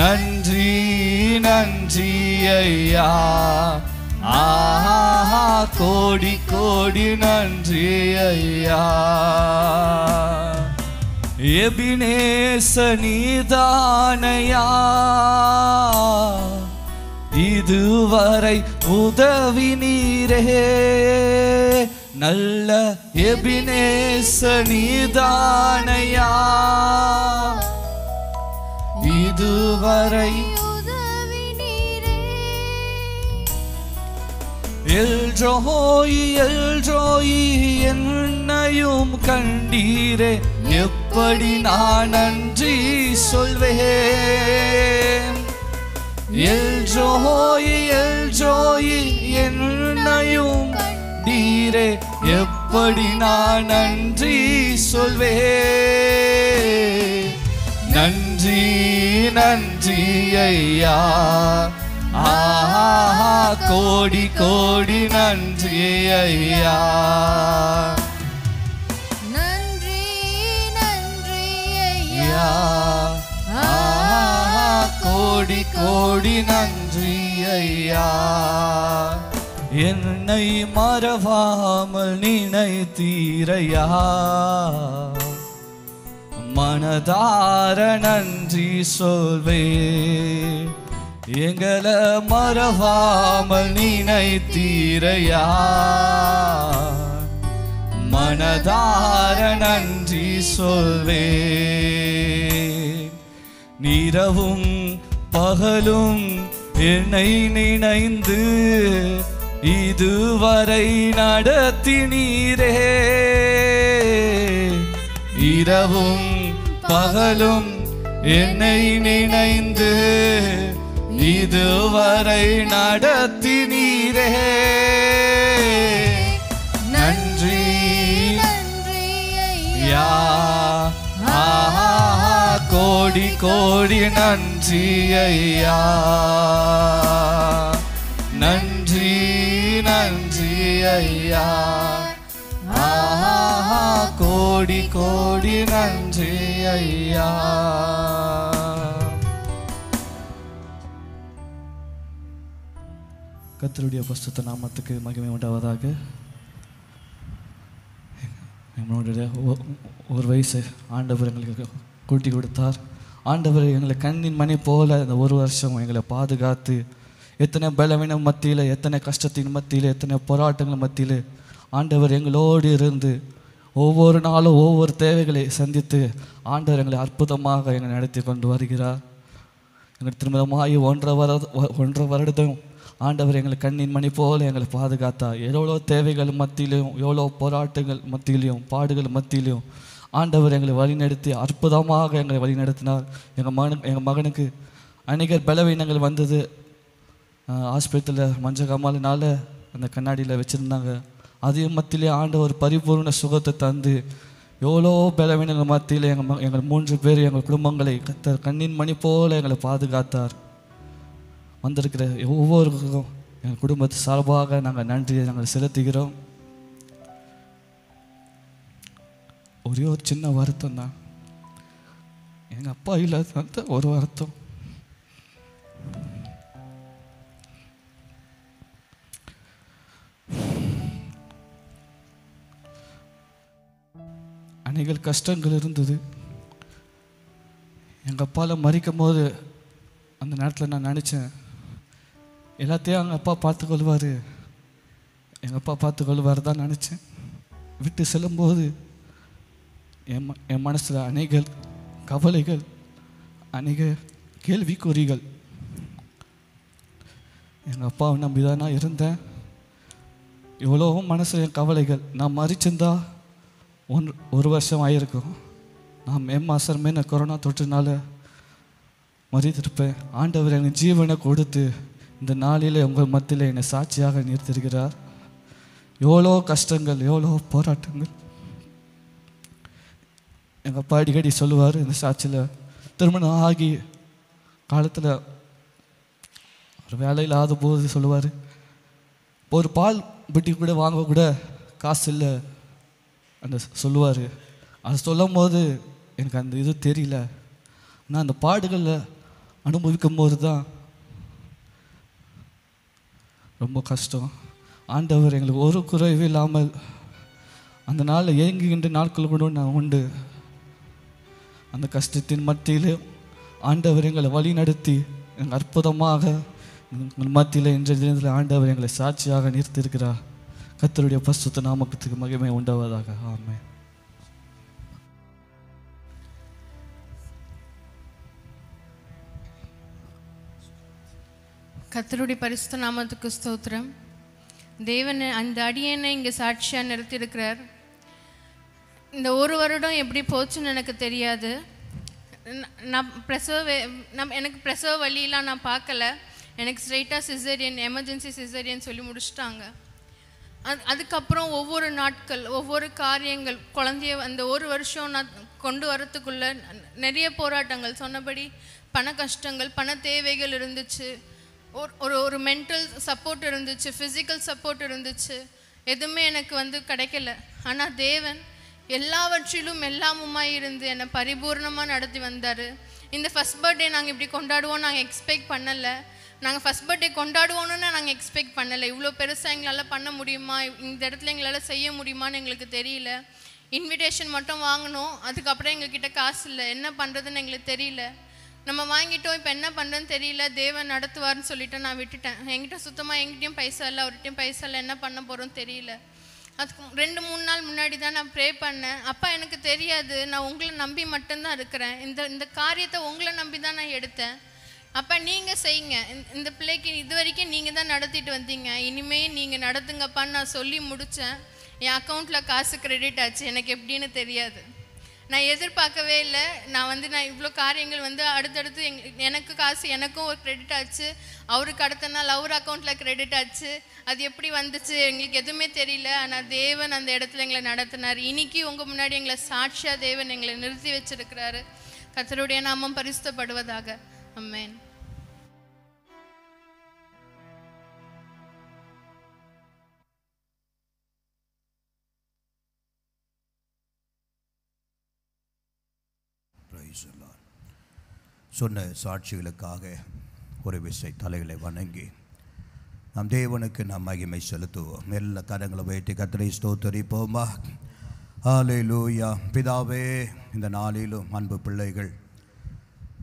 நன்றி நன்றி ஐயா. கோடி கோடி நன்றி ஐயா. எபினேச நீதானையா. இதுவரை உதவி நீரே. நல்ல எபினேச நீதானையா. இதுவரை உதவி நீரே. எல்ரோயி எல்ரோயி என்னையும் கண்டீரே. எப்படி நான் நன்றி சொல்வேன். எல்ரோயி எல்ரோயி என்னையும் கண்டீரே. எப்படி நான் நன்றி சொல்வேன். நன்றி நன்றி ஐயா. கோடி கோடி நன்றி ஐயா. நன்றி நன்றி ஐயா. கோடி கோடி நன்றி ஐயா. என்னை மறவாமல் நினைத்தீரையா. மனதார நன்றி சொல்வே. எங்களை மறவாமல் நினைத்தீரையா. மனதார நன்றி சொல்வே. நீரவும் பகலும் என்னை நினைந்து இதுவரை நடத்தினீரே. இரவும் பகலும் என்னை நினைந்து இதுவரை நடத்தினீரே. நன்றி நன்றி ஐயா. கோடி கோடி நன்றி ஐயா. நன்றி நன்றி ஐயா. கோடி கோடி நன்றி ஐயா. கர்த்தருடைய பரிசுத்த நாமத்துக்கு மகிமை உண்டாவதாக. நம்மளுடைய ஒரு வயசு ஆண்டவர் எங்களுக்கு கூட்டி கொடுத்தார். ஆண்டவர் எங்களை கண்ணின் மணி போல இந்த ஒரு வருஷம் எங்களை பாதுகாத்து எத்தனை பலவீனம் மத்தியில், எத்தனை கஷ்டத்தின் மத்தியில், எத்தனை போராட்டங்கள் மத்தியில் ஆண்டவர் எங்களோடு இருந்து ஒவ்வொரு நாளும் ஒவ்வொரு தேவைகளை சந்தித்து ஆண்டவர் எங்களை அற்புதமாக எங்களை நடத்தி கொண்டு வருகிறார். எங்கள் திருமணமாகி ஒன்றரை வருடம் ஆண்டவர் எங்களை கண்ணின் மணி போல எங்களை பாதுகாத்தார். எவ்வளோ தேவைகள் மத்தியிலையும், எவ்வளோ போராட்டங்கள் மத்தியிலையும், பாடுகள் மத்தியிலையும் ஆண்டவர் எங்களை வழிநடத்தி அற்புதமாக எங்களை வழிநடத்தினார். எங்கள் மகனுக்கு அநேகர் பலவீனங்கள் வந்தது. ஹாஸ்பிட்டலில் மஞ்சள் காமாலினால அந்த கண்ணாடியில் வச்சுருந்தாங்க. அதையும் மத்தியிலே ஆண்டவர் பரிபூர்ண சுகத்தை தந்து எவ்வளோ பலவீனங்கள் மத்தியில் எங்கள் 3 பேர் எங்கள் குடும்பங்களை கத்தர் கண்ணின் மணி போல எங்களை பாதுகாத்தார். வந்திருக்கிற ஒவ்வொருக்கும் எங்கள் குடும்பத்து சார்பாக நாங்கள் நன்றியை நாங்கள் செலுத்துகிறோம். ஒரே ஒரு சின்ன வருத்தம் தான். எங்கள் அப்பா இல்லாத ஒரு வருத்தம். அநேக கஷ்டங்கள் இருந்தது. எங்கள் அப்பாவில் மறிக்கும் போது அந்த நேரத்தில் நான் நினச்சேன், எல்லாத்தையும் எங்கள் அப்பா பார்த்துக்கொள்வார், எங்கள் அப்பா பார்த்துக்கொள்வார் தான் நினச்சேன். விட்டு செல்லும்போது என் மனசில் அநேக கவலைகள், அநேக கேள்விக்குறிகள். எங்கள் அப்பாவை நம்பி தான் நான் இருந்தேன். எவ்வளோ மனசில் என் கவலைகள். நான் மறிச்சிருந்தா ஒரு வருஷம் ஆகியிருக்கும். நான் மே மாதமே நான் கொரோனா தொற்றுனால மறித்திருப்பேன். ஆண்டவர் எனக்கு ஜீவனை கொடுத்து இந்த நாளில் உங்கள் மத்தியில் என்னை சாட்சியாக நிறுத்திருக்கிறார். எவ்வளோ கஷ்டங்கள், எவ்வளோ போராட்டங்கள். எங்கள் அப்பா அடிக்கடி சொல்லுவார், இந்த சாட்சியில் திருமணம் ஆகி காலத்தில் ஒரு வேலையில் ஆத போது சொல்லுவார், ஒரு பால் புட்டி கூட வாங்க கூட காசு இல்லை அந்த சொல்லுவார். அது சொல்லும் போது எனக்கு அந்த இது தெரியல. நான் அந்த பாடுகளில் அனுபவிக்கும் போது தான் ரொம்ப கஷ்டம். ஆண்டவர் எங்களுக்கு ஒரு குறைவு இல்லாமல் அந்த நாளில் ஏங்குகின்ற நாட்கள் கூட நான் உண்டு. அந்த கஷ்டத்தின் மத்தியில் ஆண்டவர் எங்களை வழி நடத்தி எங்கள் அற்புதமாக எங்கள் மத்தியில் இன்றைய தினத்தில் ஆண்டவர் எங்களை சாட்சியாக நிறுத்தியிருக்கிறார். கர்த்தருடைய பரிசுத்த நாமத்துக்கு மகிமை உண்டாவதாக. ஆமென். கர்த்தருடைய பரிசுத்த நாமத்துக்கு ஸ்தோத்திரம். தேவன் அந்த அடியனை இங்கே சாட்சியாக நிறுத்தியிருக்கிறார். இந்த ஒரு வருடம் எப்படி போச்சுன்னு எனக்கு தெரியாது. எனக்கு பிரசவ வழியெலாம் நான் பார்க்கல. எனக்கு ஸ்ட்ரெயிட்டாக சிசேரியன், எமர்ஜென்சி சிசேரியன் சொல்லி முடிச்சிட்டாங்க. அதுக்கப்புறம் ஒவ்வொரு நாட்கள், ஒவ்வொரு காரியங்கள், குழந்தைய அந்த ஒரு வருஷம் நான் கொண்டு வரத்துக்குள்ளே நிறைய போராட்டங்கள், சொன்னபடி பண கஷ்டங்கள், பண தேவைகள் இருந்துச்சு. ஒரு மென்டல் சப்போர்ட் இருந்துச்சு, ஃபிசிக்கல் சப்போர்ட் இருந்துச்சு. எதுவுமே எனக்கு கிடைக்கல. ஆனால் தேவன் எல்லாவற்றிலும் எல்லாமுமாய் இருந்து என்னை பரிபூர்ணமாக நடத்தி வந்தார். இந்த ஃபஸ்ட் பர்த்டே நாங்கள் இப்படி கொண்டாடுவோம் நாங்கள் எக்ஸ்பெக்ட் பண்ணலை. நாங்கள் ஃபஸ்ட் பர்த்டே கொண்டாடுவோன்னு நாங்கள் எக்ஸ்பெக்ட் பண்ணலை. இவ்வளோ பெருசாக எங்களால் பண்ண முடியுமா, இந்த இடத்துல எங்களால் செய்ய முடியுமான்னு எங்களுக்கு தெரியல. இன்விடேஷன் மட்டும் வாங்கினோம். அதுக்கப்புறம் எங்ககிட்ட காசு இல்லை. என்ன பண்ணுறதுன்னு எங்களுக்கு தெரியல. நம்ம வாங்கிட்டோம், இப்போ என்ன பண்ணுறதுன்னு தெரியல. தேவன் நடத்துவார்னு சொல்லிவிட்டு நான் விட்டுட்டேன். எங்கிட்டையும் பைசா இல்லை, அவர்கிட்டையும் பைசா இல்லை. என்ன பண்ண போகிறோன்னு தெரியல. அதுக்கு 2-3 நாள் முன்னாடி தான் நான் ப்ரே பண்ணேன். அப்பா எனக்கு தெரியாது, நான் உங்களை நம்பி மட்டும்தான் இருக்கிறேன். இந்த காரியத்தை உங்களை நம்பி தான் நான் எடுத்தேன். அப்போ நீங்கள் செய்யுங்க. இந்த பிள்ளைக்கு இது வரைக்கும் நீங்கள் தான் நடத்திட்டு வந்தீங்க, இனிமேல் நீங்கள் நடத்துங்கப்பான்னு நான் சொல்லி முடித்தேன். என் அக்கௌண்ட்டில் காசு கிரெடிட் ஆச்சு. எனக்கு எப்படின்னு தெரியாது. நான் எதிர்பார்க்கவே இல்லை. நான் இவ்வளோ காரியங்கள் அடுத்தடுத்து எனக்கு காசு எனக்கும் ஒரு கிரெடிட் ஆச்சு. அவருக்கு அடுத்த நாள் அவர் அக்கௌண்ட்டில் கிரெடிட் ஆச்சு. அது எப்படி வந்துச்சு எங்களுக்கு எதுவுமே தெரியல. ஆனால் தேவன் அந்த இடத்துல எங்களை நடத்தினார். இன்னைக்கு உங்கள் முன்னாடி எங்களை சாட்சியாக தேவன் எங்களை நிறுத்தி வச்சிருக்கிறாரு. கர்த்தருடைய நாமம் பரிசுத்தப்படுவதாக. ஆமென். சொன்ன சாட்சிகளுக்காக ஒரு விசை தலைகளை வணங்கி நாம் தேவனுக்கு நாம் மகிமை செலுத்துவோம். எல்லா கரங்களை வைத்து கர்த்தரை ஸ்தோத்தரிப்போமா. ஹல்லேலூயா. பிதாவே, இந்த நாளிலும் அன்பு பிள்ளைகள்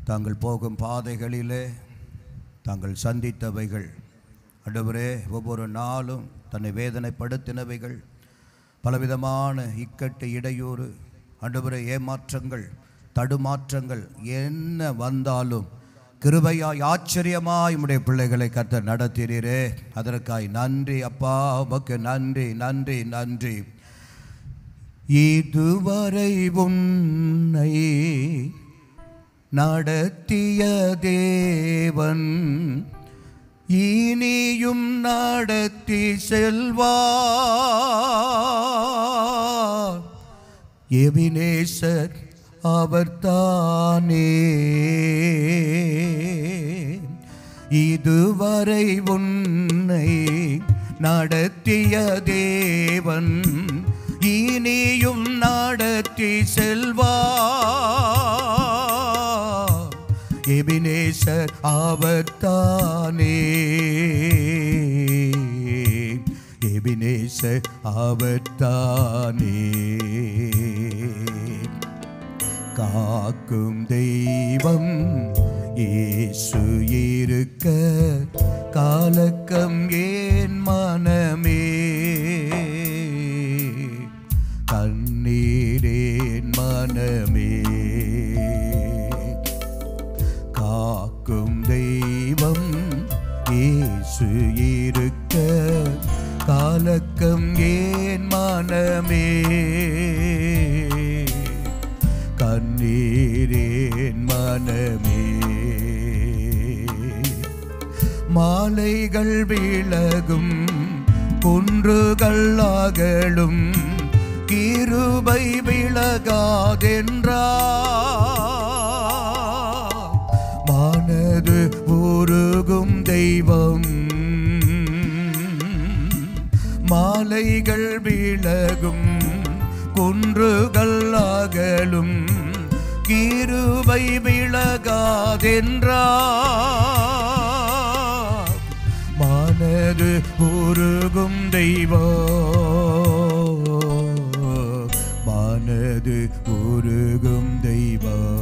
தாங்கள் போகும் பாதைகளிலே தாங்கள் சந்தித்தவைகள், ஆண்டவரே, ஒவ்வொரு நாளும் தன்னை வேதனைப்படுத்தினவைகள், பலவிதமான இக்கட்டு, இடையூறு, ஆண்டவரே, ஏமாற்றங்கள், தடுமாற்றங்கள் என்ன வந்தாலும் கிருபையாய் ஆச்சரியமாய் உம்முடைய பிள்ளைகளை கர்த்தர் நடத்தினீரே. அதற்காய் நன்றி அப்பா. உமக்கு நன்றி, நன்றி, நன்றி. இதுவரை உன்னை நடத்திய தேவன் இனியும் நடத்தி செல்வார். எபினேசர் அவர்தானே. இதுவரை உன்னை நடத்திய தேவன் இனியும் நடத்தி செல்வார். எபினேசர் ஆபத்தானே, எபினேசர் ஆபத்தானே. காக்கும் தெய்வம் இயேசு இருக்க காலக்கம் ஏன் மனமே, கண்ணீரேன் மனமே. காக்கும் தெய்வம் இயேசு இருக்க காலக்கம் ஏன் மனமே, கண்ணீரேன் மனமே. மாலைகள் விலகும் குன்றுகள் அகலும், கிருபை விலகாதென்றார். மனது உருகும் தெய்வம், மாலைகள் விலகும் குன்றுகள் அகலும், கிருபை விலகாதென்றார். மனது உருகும் தெய்வம், மனது உருகும் தெய்வம்.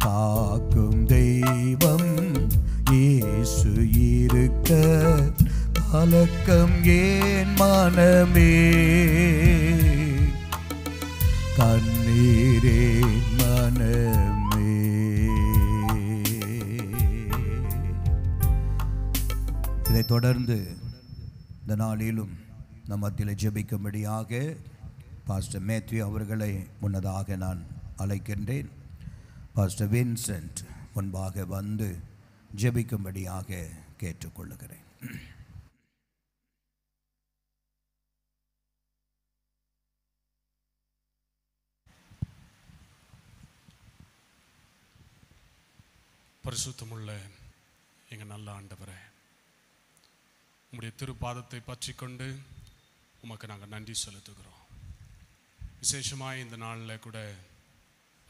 காக்கும் தெய்வம் இயேசு இருக்க கலக்கம் ஏன் மனமே, கண்ணீரேன் மனமே. இதைத் தொடர்ந்து இந்த நாளிலும் நம் மத்தியில் ஜெபிக்கும்படியாக பாஸ்டர் மேத்யூ அவர்களை முன்னதாக நான் அழைக்கின்றேன். பாஸ்டர் வின்சென்ட் முன்பாக வந்து ஜெபிக்கும்படியாக கேட்டுக்கொள்ளுகிறேன். பரிசுத்தமுள்ள எங்கள் நல்ல ஆண்டவரே, உம்முடைய திருப்பாதத்தை பற்றி கொண்டு உமக்கு நாங்கள் நன்றி செலுத்துகிறோம். விசேஷமாக இந்த நாளில் கூட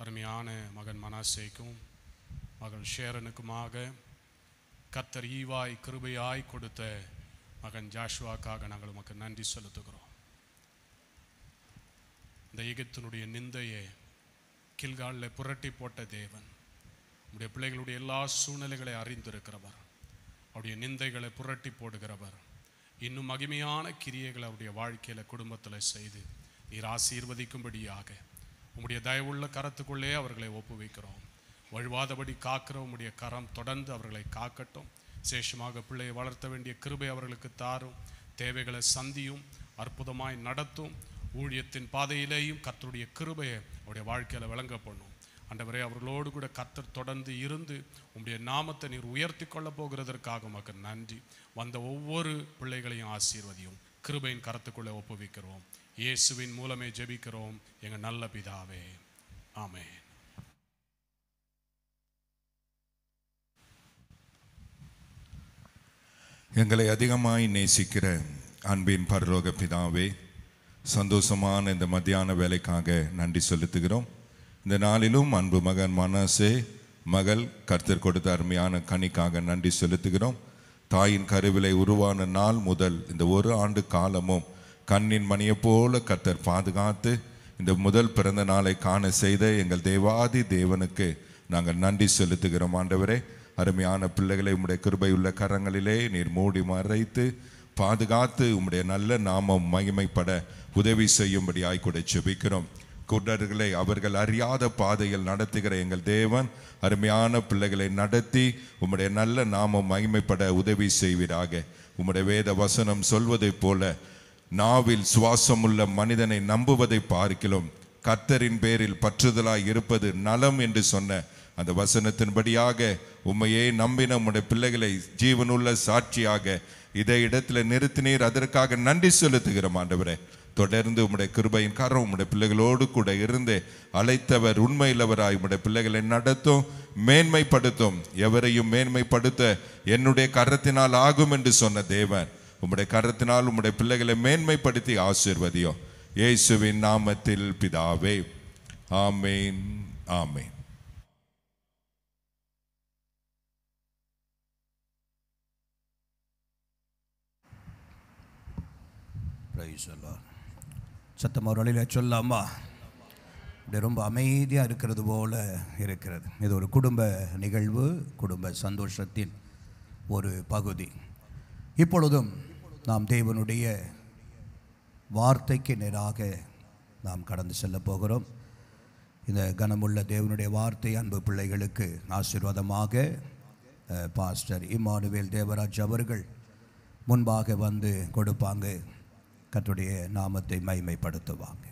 அருமையான மகன் மனாசேக்கும் மகன் ஷேரனுக்குமாக கர்த்தர் ஈவாய் கிருபையாய் கொடுத்த மகன் ஜாஷுவாக்காக நாங்கள் உமக்கு நன்றி செலுத்துகிறோம். இந்த எகிப்தினுடைய நிந்தையை கில்காலில் புரட்டி போட்ட தேவன், உடைய பிள்ளைகளுடைய எல்லா சூழ்நிலைகளை அறிந்திருக்கிறவர், அவருடைய நிந்தைகளை புரட்டி போடுகிறவர். இன்னும் மகிமையான கிரியைகளை அவருடைய வாழ்க்கையில் குடும்பத்தில் செய்து நீர் ஆசீர்வதிக்கும்படியாக உம்முடைய தயவுள்ள கரத்துக்குள்ளே அவர்களை ஒப்புவிக்கிறோம். வழுவாதபடி காக்கிற உம்முடைய கரம் தொடர்ந்து அவர்களை காக்கட்டும். விசேஷமாக பிள்ளையை வளர்த்த வேண்டிய கிருபை அவர்களுக்கு தாரும். தேவைகளை சந்தியும், அற்புதமாய் நடத்தும். ஊழியத்தின் பாதையிலேயும் கர்த்தருடைய கிருபையை அவருடைய வாழ்க்கையில் விளங்க பண்ணும். ஆண்டவரே, அவர்களோடு கூட கர்த்தர் தொடர்ந்து இருந்து உம்முடைய நாமத்தை நீர் உயர்த்தி கொள்ளப் போகிறதற்காக உமக்கு நன்றி. வந்த ஒவ்வொரு பிள்ளைகளையும் ஆசீர்வதியும். கிருபையின் கரத்துக்குள்ளே ஒப்புவிக்கிறோம். இயேசுவின் மூலமே ஜெபிக்கிறோம் எங்கள் நல்ல பிதாவே, ஆமென். எங்களை அதிகமாய் நேசிக்கிற அன்பின் பரலோக பிதாவே, சந்தோஷமான இந்த மத்தியான வேலைக்காக நன்றி செலுத்துகிறோம். இந்த நாளிலும் அன்பு மகன் மனாசே மகள் கர்த்தர் கொடுத்த அருமையான கனிக்காக நன்றி செலுத்துகிறோம். தாயின் கருவிலை உருவான நாள் முதல் இந்த ஒரு ஆண்டு காலமும் கண்ணின் மணியை போல கர்த்தர் பாதுகாத்து இந்த முதல் பிறந்த நாளை காண செய்த எங்கள் தேவாதி தேவனுக்கு நாங்கள் நன்றி செலுத்துகிறோம். ஆண்டவரே, அருமையான பிள்ளைகளை உம்முடைய கிருபையுள்ள கரங்களிலே நீர் மூடி மறைத்து பாதுகாத்து உம்முடைய நல்ல நாமம் மகிமைப்பட உதவி செய்யும்படியாய் கூட ஜெபிக்கிறோம். குருடர்களை அவர்கள் அறியாத பாதையில் நடத்துகிற எங்கள் தேவன் அருமையான பிள்ளைகளை நடத்தி உம்முடைய நல்ல நாமம் மகிமைப்பட உதவி செய்வீராக. உம்முடைய வேத வசனம் சொல்வதைப் போல நாவில் சுவாசமுள்ள மனிதனை நம்புவதை பார்க்கிலும் கர்த்தரின் பேரில் பற்றுதலாய் இருப்பது நலம் என்று சொன்ன அந்த வசனத்தின்படியாக உம்மையே நம்பின உம்முடைய பிள்ளைகளை ஜீவனுள்ள சாட்சியாக இதை இடத்துல நிறுத்தினீர். அதற்காக நன்றி செலுத்துகிறோம். ஆண்டவரே, தொடர்ந்து உம்முடைய கிருபையின் காரணம் உம்முடைய பிள்ளைகளோடு கூட இருந்து அழைத்தவர் உண்மையிலவராய் உம்முடைய பிள்ளைகளை நடத்தும், மேன்மைப்படுத்தும். எவரையும் மேன்மைப்படுத்த என்னுடைய கரத்தினால் ஆகும் என்று சொன்ன தேவன், உம்முடைய கரத்தினால் உம்முடைய பிள்ளைகளை மேன்மைப்படுத்தி ஆசீர்வதியும். இயேசுவின் நாமத்தில் பிதாவே, ஆமேன், ஆமேன். பிரைஸ் எல்லாம் சத்தம் ஒரு வழியில் சொல்லாமா? இப்படி ரொம்ப அமைதியாக இருக்கிறது போல இருக்கிறது. இது ஒரு குடும்ப நிகழ்வு, குடும்ப சந்தோஷத்தின் ஒரு பகுதி. இப்பொழுதும் நாம் தேவனுடைய வார்த்தைக்கு நேராக நாம் கடந்து செல்ல போகிறோம். இந்த கனமுள்ள தேவனுடைய வார்த்தை அன்பு பிள்ளைகளுக்கு ஆசீர்வாதமாக பாஸ்டர் இம்மானுவேல் தேவராஜ் அவர்கள் முன்பாக வந்து கொடுப்பாங்க. கர்த்தருடைய நாமத்தை மகிமைப்படுத்துவாங்க.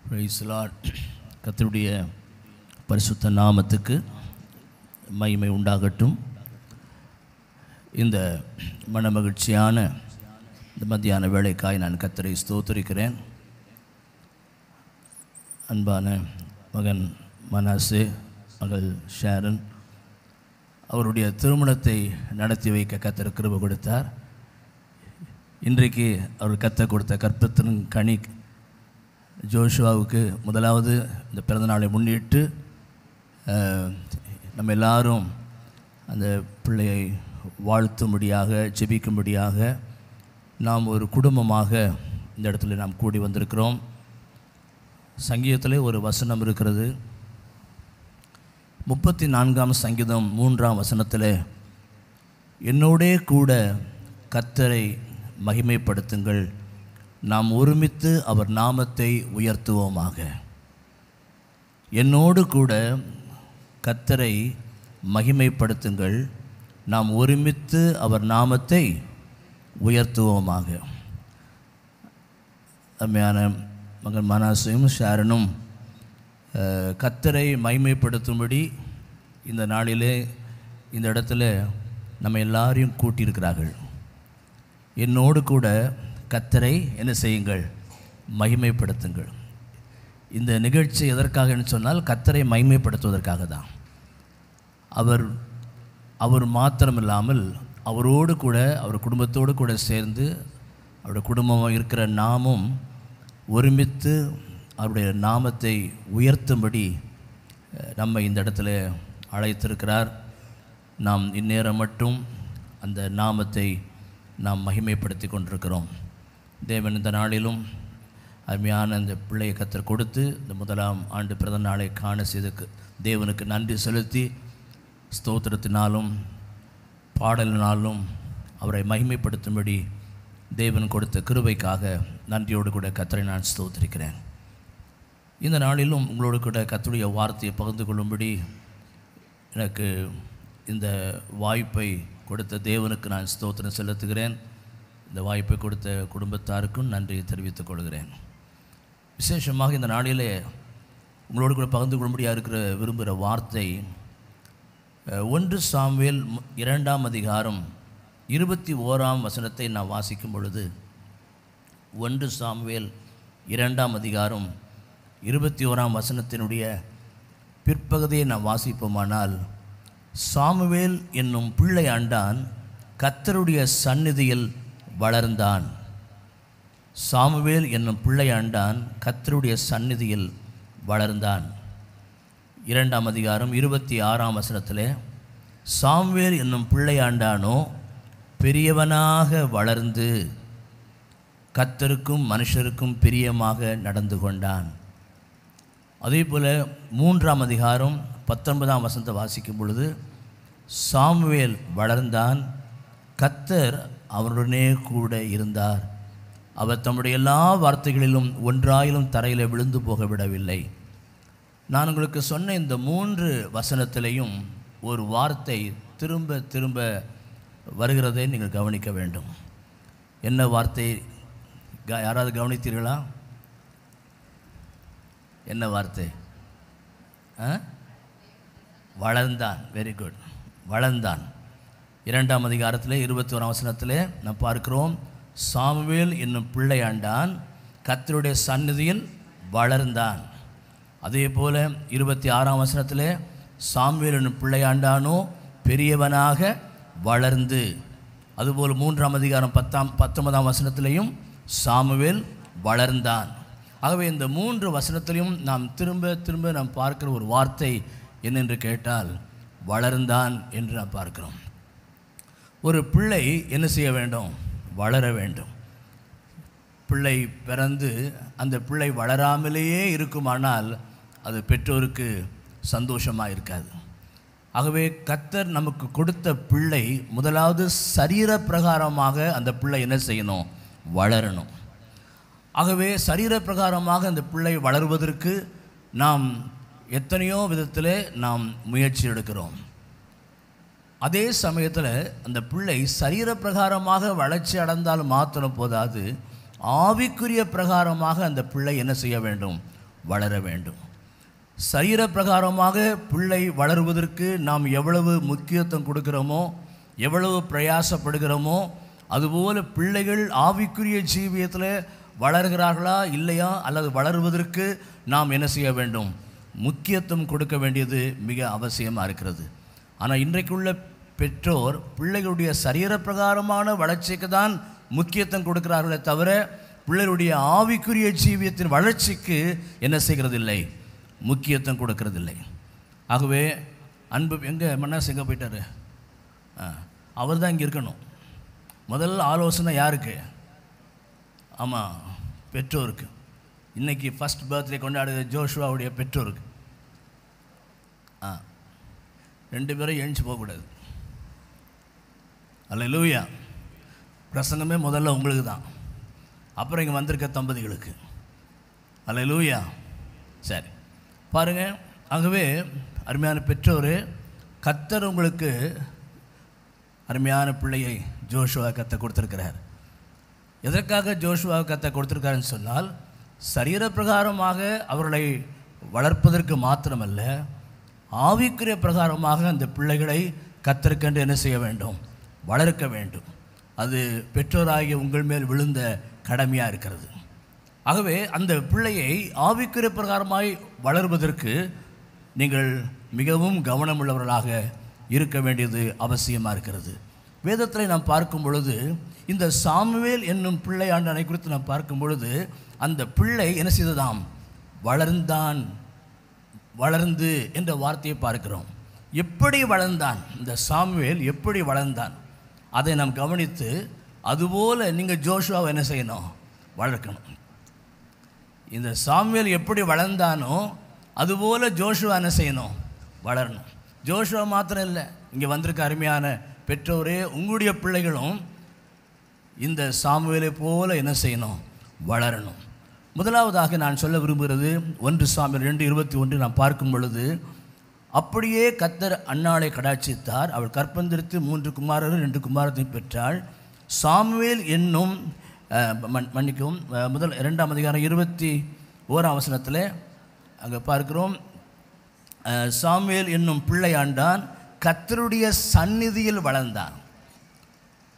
Price Lord. கர்த்தருடைய பரிசுத்த நாமத்துக்கு மகிமை உண்டாகட்டும். இந்த மனமகிழ்ச்சியான இந்த மத்தியான வேளைக்காய் நான் கர்த்தரை ஸ்தோத்திரிக்கிறேன். அன்பான மகன் மனாசே, மகள் ஷாரன் அவருடைய திருமணத்தை நடத்தி வைக்க கர்த்தர் கிருபை கொடுத்தார். இன்றைக்கு அவர் கர்த்தர் கொடுத்த கற்பத்தின் கனி ஜோஷுவாவுக்கு முதலாவது இந்த பிறந்தநாளை முன்னிட்டு நம்ம எல்லாரும் அந்த பிள்ளையை வாழ்த்தும்படியாக, ஜெபிக்கும்படியாக நாம் ஒரு குடும்பமாக இந்த இடத்துல நாம் கூடி வந்திருக்கிறோம். சங்கீதத்தில் ஒரு வசனம் இருக்கிறது. 34ஆம் சங்கீதம் 3ஆம் வசனத்தில், என்னோடே கூட கர்த்தரை மகிமைப்படுத்துங்கள், நாம் ஒருமித்து அவர் நாமத்தை உயர்த்துவோமாக. என்னோடு கூட கர்த்தரை மகிமைப்படுத்துங்கள், நாம் ஒருமித்து அவர் நாமத்தை உயர்த்துவோமாக. அருமையான மகன் மனாசையும் ஷாரனும் கர்த்தரை மகிமைப்படுத்தும்படி இந்த நாளிலே இந்த இடத்துல நம்ம எல்லாரையும் கூட்டியிருக்கிறார்கள். என்னோடு கூட கர்த்தரை என்ன செய்யுங்கள், மகிமைப்படுத்துங்கள். இந்த நிகழ்ச்சி எதற்காக சொன்னால் கர்த்தரை மகிமைப்படுத்துவதற்காக தான். அவர் மாத்திரமில்லாமல் அவரோடு கூட அவர் குடும்பத்தோடு கூட சேர்ந்து அவருடைய குடும்பமாக இருக்கிற நாமும் ஒருமித்து அவருடைய நாமத்தை உயர்த்தும்படி நம்ம இந்த இடத்துல அழைத்திருக்கிறார். நாம் இந்நேரம் மட்டும் அந்த நாமத்தை நாம் மகிமைப்படுத்தி கொண்டிருக்கிறோம். தேவன் இந்த நாளிலும் அருமையான அந்த பிள்ளையை கர்த்தர் கொடுத்து இந்த முதலாம் ஆண்டு பிறந்த நாளை காண செய்ததுக்கு தேவனுக்கு நன்றி செலுத்தி ஸ்தோத்திரத்தினாலும் பாடலினாலும் அவரை மகிமைப்படுத்தும்படி தேவன் கொடுத்த கிருபைக்காக நன்றியோடு கூட கர்த்தரை நான் ஸ்தோத்திரிக்கிறேன். இந்த நாளிலும் உங்களோடு கூட கர்த்தருடைய வார்த்தையை பகிர்ந்து கொள்ளும்படி எனக்கு இந்த வாய்ப்பை கொடுத்த தேவனுக்கு நான் ஸ்தோத்திரம் செலுத்துகிறேன். இந்த வாய்ப்பை கொடுத்த குடும்பத்தாருக்கும் நன்றியை தெரிவித்துக் கொள்கிறேன். விசேஷமாக இந்த நாளிலே உங்களோடு கூட பகிர்ந்து கொள்ளும்படியாக விரும்புகிற வார்த்தை 1 சாமுவேல் 2ஆம் அதிகாரம் 21ஆம் வசனத்தை நான் வாசிக்கும் பொழுது, 1 சாமுவேல் 2ஆம் அதிகாரம் 21ஆம் வசனத்தினுடைய பிற்பகுதியை நான் வாசிப்போமானால், சாமுவேல் என்னும் பிள்ளை ஆண்டான், கர்த்தருடைய சந்நிதியில் வளர்ந்தான். சாமுவேல் என்னும் பிள்ளை ஆண்டான், கர்த்தருடைய சந்நிதியில் வளர்ந்தான். 2ஆம் அதிகாரம் 26ஆம் வசனத்திலே, சாமுவேல் என்னும் பிள்ளை ஆண்டானோ பெரியவனாக வளர்ந்து கர்த்தருக்கும் மனுஷருக்கும் பிரியமாக நடந்து கொண்டான். அதே போல் 3ஆம் அதிகாரம் 19ஆம் வசனத்தை வாசிக்கும் பொழுது, சாமுவேல் வளர்ந்தான், கர்த்தர் அவருடனே கூட இருந்தார், அவர் தம்முடைய எல்லா வார்த்தைகளிலும் ஒன்றாயிலும் தரையில் விழுந்து போக விடவில்லை. நான் உங்களுக்கு சொன்ன இந்த 3 வசனத்திலையும் ஒரு வார்த்தை திரும்ப திரும்ப வருகிறதை நீங்கள் கவனிக்க வேண்டும். என்ன வார்த்தை? யாராவது கவனித்தீர்களா? என்ன வார்த்தை? வளர்ந்தான். Very good. வளர்ந்தான். 2ஆம் அதிகாரத்தில் 21ஆம் வசனத்தில் நாம் பார்க்கிறோம், சாமுவேல் என்னும் பிள்ளையாண்டான், கர்த்தருடைய சந்நிதியில் வளர்ந்தான். அதே போல் 26ஆம் வசனத்தில் சாமுவேல் என்னும் பிள்ளையாண்டானோ பெரியவனாக வளர்ந்து. அதுபோல் 3ஆம் அதிகாரம் 19ஆம் வசனத்திலையும் சாமுவேல் வளர்ந்தான். ஆகவே இந்த 3 வசனத்திலையும் நாம் திரும்ப திரும்ப நாம் பார்க்கிற ஒரு வார்த்தை என்னென்று கேட்டால் வளர்ந்தான் என்று நாம் பார்க்கிறோம். ஒரு பிள்ளை என்ன செய்ய வேண்டும்? வளர வேண்டும். பிள்ளை பிறந்து அந்த பிள்ளை வளராமலேயே இருக்குமானால் அது பெற்றோருக்கு சந்தோஷமாக இருக்காது. ஆகவே கர்த்தர் நமக்கு கொடுத்த பிள்ளை முதலாவது சரீர பிரகாரமாக அந்த பிள்ளை என்ன செய்யணும்? வளரணும். ஆகவே சரீர பிரகாரமாக அந்த பிள்ளை வளருவதற்கு நாம் எத்தனையோ விதத்தில் நாம் முயற்சி எடுக்கிறோம். அதே சமயத்தில் அந்த பிள்ளை சரீர பிரகாரமாக வளர்ச்சி அடைந்தால் மாத்திரம் போதாது, ஆவிக்குரிய பிரகாரமாக அந்த பிள்ளை என்ன செய்ய வேண்டும்? வளர வேண்டும். சரீர பிரகாரமாக பிள்ளை வளருவதற்கு நாம் எவ்வளவு முக்கியத்துவம் கொடுக்கிறோமோ, எவ்வளவு பிரயாசப்படுகிறோமோ, அதுபோல் பிள்ளைகள் ஆவிக்குரிய ஜீவியத்தில் வளர்கிறார்களா இல்லையா, அல்லது வளருவதற்கு நாம் என்ன செய்ய வேண்டும்? முக்கியத்துவம் கொடுக்க வேண்டியது மிக அவசியமாக இருக்கிறது. ஆனால் இன்றைக்குள்ள பெற்றோர் பிள்ளைகளுடைய சரீர பிரகாரமான வளர்ச்சிக்கு தான் முக்கியத்துவம் கொடுக்கிறார்களே தவிர பிள்ளைகளுடைய ஆவிக்குரிய ஜீவியத்தின் வளர்ச்சிக்கு என்ன செய்கிறதில்லை? முக்கியத்துவம் கொடுக்கறதில்லை. ஆகவே அன்பு எங்கே மன்னாஸ் எங்கே போயிட்டார்? அவர் தான் இங்கே இருக்கணும். முதல் ஆலோசனை யாருக்கு? ஆமாம், பெற்றோருக்கு. இன்றைக்கி ஃபஸ்ட் பர்த்டே கொண்டாடுகிற ஜோஷுவாவுடைய பெற்றோருக்கு. 2 பேரும் எழுந்து போகக்கூடாது. அல்லேலூயா. பிரசங்கமே முதல்ல உங்களுக்கு தான், அப்புறம் இங்கே வந்திருக்க தம்பதிகளுக்கு. அல்லேலூயா. சரி பாருங்கள். ஆகவே அருமையான பெற்றோர், கர்த்தர் உங்களுக்கு அருமையான பிள்ளையை ஜோஷுவா கர்த்தர் கொடுத்துருக்கிறார். எதற்காக ஜோஷுவா கர்த்தர் கொடுத்துருக்காருன்னு சொன்னால், சரீர பிரகாரமாக அவர்களை வளர்ப்பதற்கு மாத்திரமல்ல, ஆவிக்குரிய பிரகாரமாக அந்த பிள்ளைகளை கர்த்தருக்கென்று என்ன செய்ய வேண்டும்? வளர்க்க வேண்டும். அது பெற்றோராகிய உங்கள் மேல் விழுந்த கடமையாக இருக்கிறது. ஆகவே அந்த பிள்ளையை ஆவிக்குரிய பிரகாரமாய் வளர்வதற்கு நீங்கள் மிகவும் கவனமுள்ளவர்களாக இருக்க வேண்டியது அவசியமாக இருக்கிறது. வேதத்தில் நாம் பார்க்கும் பொழுது இந்த சாமுவேல் என்னும் பிள்ளையாண்டனை குறித்து நாம் பார்க்கும் பொழுது அந்த பிள்ளை என்ன செய்ததாம்? வளர்ந்தான். வளர்ந்து என்ற வார்த்தையை பார்க்கிறோம். எப்படி வளர்ந்தான்? இந்த சாமுவேல் எப்படி வளர்ந்தான் அதை நாம் கவனித்து, அதுபோல் நீங்கள் ஜோஷுவாவை என்ன செய்யணும்? வளர்க்கணும். இந்த சாமுவேல் எப்படி வளர்ந்தானோ அதுபோல் ஜோஷுவா என்ன செய்யணும்? வளரணும். ஜோஷுவா மாத்திரம் இல்லை, இங்கே வந்திருக்க அருமையான பெற்றோரே, உங்களுடைய பிள்ளைகளும் இந்த சாமுவேலை போல என்ன செய்யணும்? வளரணும். முதலாவதாக நான் சொல்ல விரும்புகிறது 1 சாமுவேல் 2:21 நான் பார்க்கும் பொழுது, அப்படியே கர்த்தர் அன்னாளை கடாட்சித்தார். அவள் கற்பந்தரித்து 3 குமாரர் 2 குமாரத்தை பெற்றாள். சாமுவேல் என்னும் மன்னிக்கவும் 2ஆம் அதிகாரம் 21ஆம் வசனத்தில் அங்கே பார்க்கிறோம், சாமுவேல் என்னும் பிள்ளையாண்டான், கர்த்தருடைய சந்நிதியில் வளர்ந்தான்.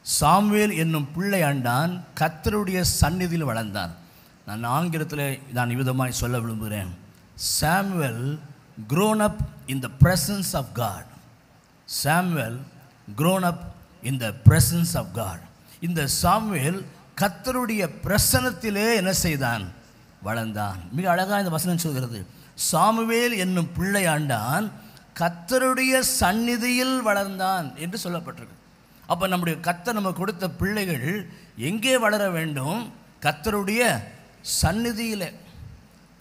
சாமுவேல் என்னும் பிள்ளையாண்டான், கர்த்தருடைய சந்நிதியில் வளர்ந்தான். நான் ஆங்கிலத்தில் நான் விதமாய் சொல்ல விரும்புகிறேன். Samuel grown up in the presence of God. Samuel grown up in the presence of God. இந்த சாமுவேல் கர்த்தருடைய பிரசன்னத்திலே என்ன செய்தான்? வளர்ந்தான். மிக அழகாக இந்த வசனம் சொல்கிறது, சாமுவேல் என்னும் பிள்ளையாண்டான் கர்த்தருடைய சந்நிதியில் வளர்ந்தான் என்று சொல்லப்பட்டிருக்கு. அப்போ நம்முடைய கர்த்தர் நம்ம கொடுத்த பிள்ளைகள் எங்கே வளர வேண்டும்? கர்த்தருடைய சந்நிதியில்.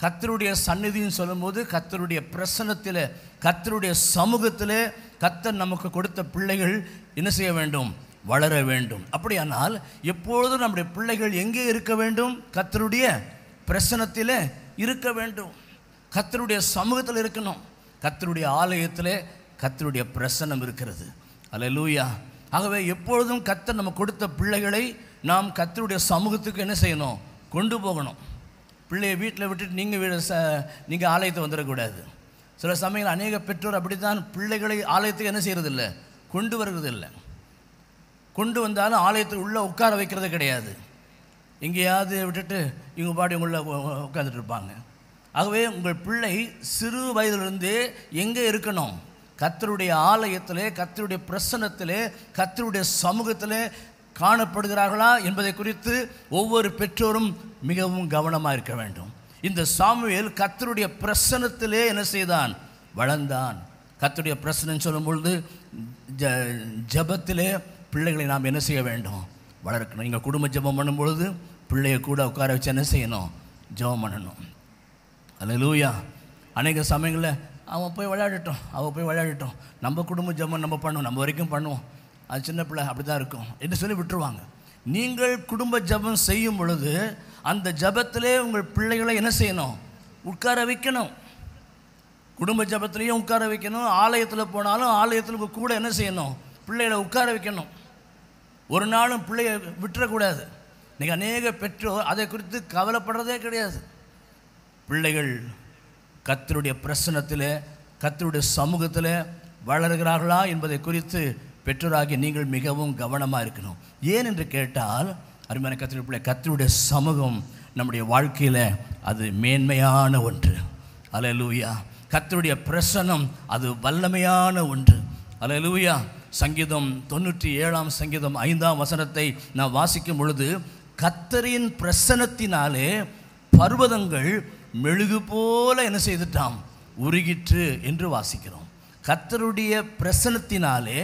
கர்த்தருடைய சந்நிதின்னு சொல்லும்போது கர்த்தருடைய பிரசன்னத்தில், கர்த்தருடைய சமூகத்தில் கர்த்தர் நமக்கு கொடுத்த பிள்ளைகள் என்ன செய்ய வேண்டும்? வளர வேண்டும். அப்படியானால் எப்பொழுதும் நம்முடைய பிள்ளைகள் எங்கே இருக்க வேண்டும்? கர்த்தருடைய பிரசன்னத்தில் இருக்க வேண்டும். கர்த்தருடைய சமூகத்தில் இருக்கணும். கர்த்தருடைய ஆலயத்தில் கர்த்தருடைய பிரசன்னம் இருக்கிறது. அல்லேலூயா. ஆகவே எப்பொழுதும் கர்த்தர் நம்ம கொடுத்த பிள்ளைகளை நாம் கர்த்தருடைய சமூகத்துக்கு என்ன செய்யணும்? கொண்டு போகணும். பிள்ளையை வீட்டில் விட்டுட்டு நீங்கள் ஆலயத்தை வந்துடக்கூடாது. சில சமயங்கள் அநேக பெற்றோர் அப்படித்தான் பிள்ளைகளை ஆலயத்துக்கு என்ன செய்கிறதில்ல, கொண்டு வருவதில்லை. கொண்டு வந்தாலும் ஆலயத்துக்கு உள்ளே உட்கார வைக்கிறது கிடையாது. எங்கேயாவது விட்டுட்டு இவங்க பாடி உள்ள உட்காந்துட்டு இருப்பாங்க. ஆகவே உங்கள் பிள்ளை சிறு வயதிலிருந்தே எங்கே இருக்கணும்? கர்த்தருடைய ஆலயத்திலே, கர்த்தருடைய பிரசன்னத்திலே, கர்த்தருடைய சமூகத்திலே காணப்படுகிறார்களா என்பதை குறித்து ஒவ்வொரு பெற்றோரும் மிகவும் கவனமாக இருக்க வேண்டும். இந்த சாமுவேல் கர்த்தருடைய பிரசன்னத்திலே என்ன செய்தான்? வளர்ந்தான். கர்த்தருடைய பிரசன்னம் சொல்லும் பொழுது ஜபத்திலே பிள்ளைகளை நாம் என்ன செய்ய வேண்டும்? வளர்க்கணும். நீங்கள் குடும்ப ஜபம் பண்ணும் பொழுது பிள்ளையை கூட உட்கார வச்சு என்ன செய்யணும்? ஜபம் பண்ணணும். அல்லேலூயா. அநேக சமயங்களில் அவன் போய் விளையாடட்டும், அவள் போய் விளையாடட்டும், நம்ம குடும்ப ஜபம் நம்ம பண்ணுவோம், நம்ம வரைக்கும் பண்ணுவோம், அது சின்ன பிள்ளை அப்படி தான் இருக்கும் என்று சொல்லி விட்டுருவாங்க. நீங்கள் குடும்ப ஜபம் செய்யும் பொழுது அந்த ஜபத்திலே உங்கள் பிள்ளைகளை என்ன செய்யணும்? உட்கார வைக்கணும். குடும்ப ஜபத்திலையும் உட்கார வைக்கணும். ஆலயத்தில் போனாலும் ஆலயத்தில் கூட என்ன செய்யணும்? பிள்ளைகளை உட்கார வைக்கணும். ஒரு நாளும் பிள்ளையை விட்டுறக்கூடாது. இன்றைக்கி அநேக பெற்றோர் அதை குறித்து கவலைப்படுறதே கிடையாது. பிள்ளைகள் கர்த்தருடைய பிரசன்னத்தில், கர்த்தருடைய சமூகத்தில் வளர்கிறார்களா என்பதை குறித்து பெற்றோராகிய நீங்கள் மிகவும் கவனமாக இருக்கணும். ஏன் என்று கேட்டால், அருமையான கர்த்தருடைய பிள்ளை, கர்த்தருடைய சமூகம் நம்முடைய வாழ்க்கையில் அது மேன்மையான ஒன்று. அல்லேலூயா. கர்த்தருடைய பிரசன்னம் அது வல்லமையான ஒன்று. அல்லேலூயா. சங்கீதம் 97 சங்கீதம் 5 நான் வாசிக்கும் பொழுது, கர்த்தரின் பிரசன்னத்தினாலே பர்வதங்கள் மெழுகு போல என்ன செய்துட்டாம்? உருகிற்று என்று வாசிக்கிறோம். கர்த்தருடைய பிரசன்னத்தினாலே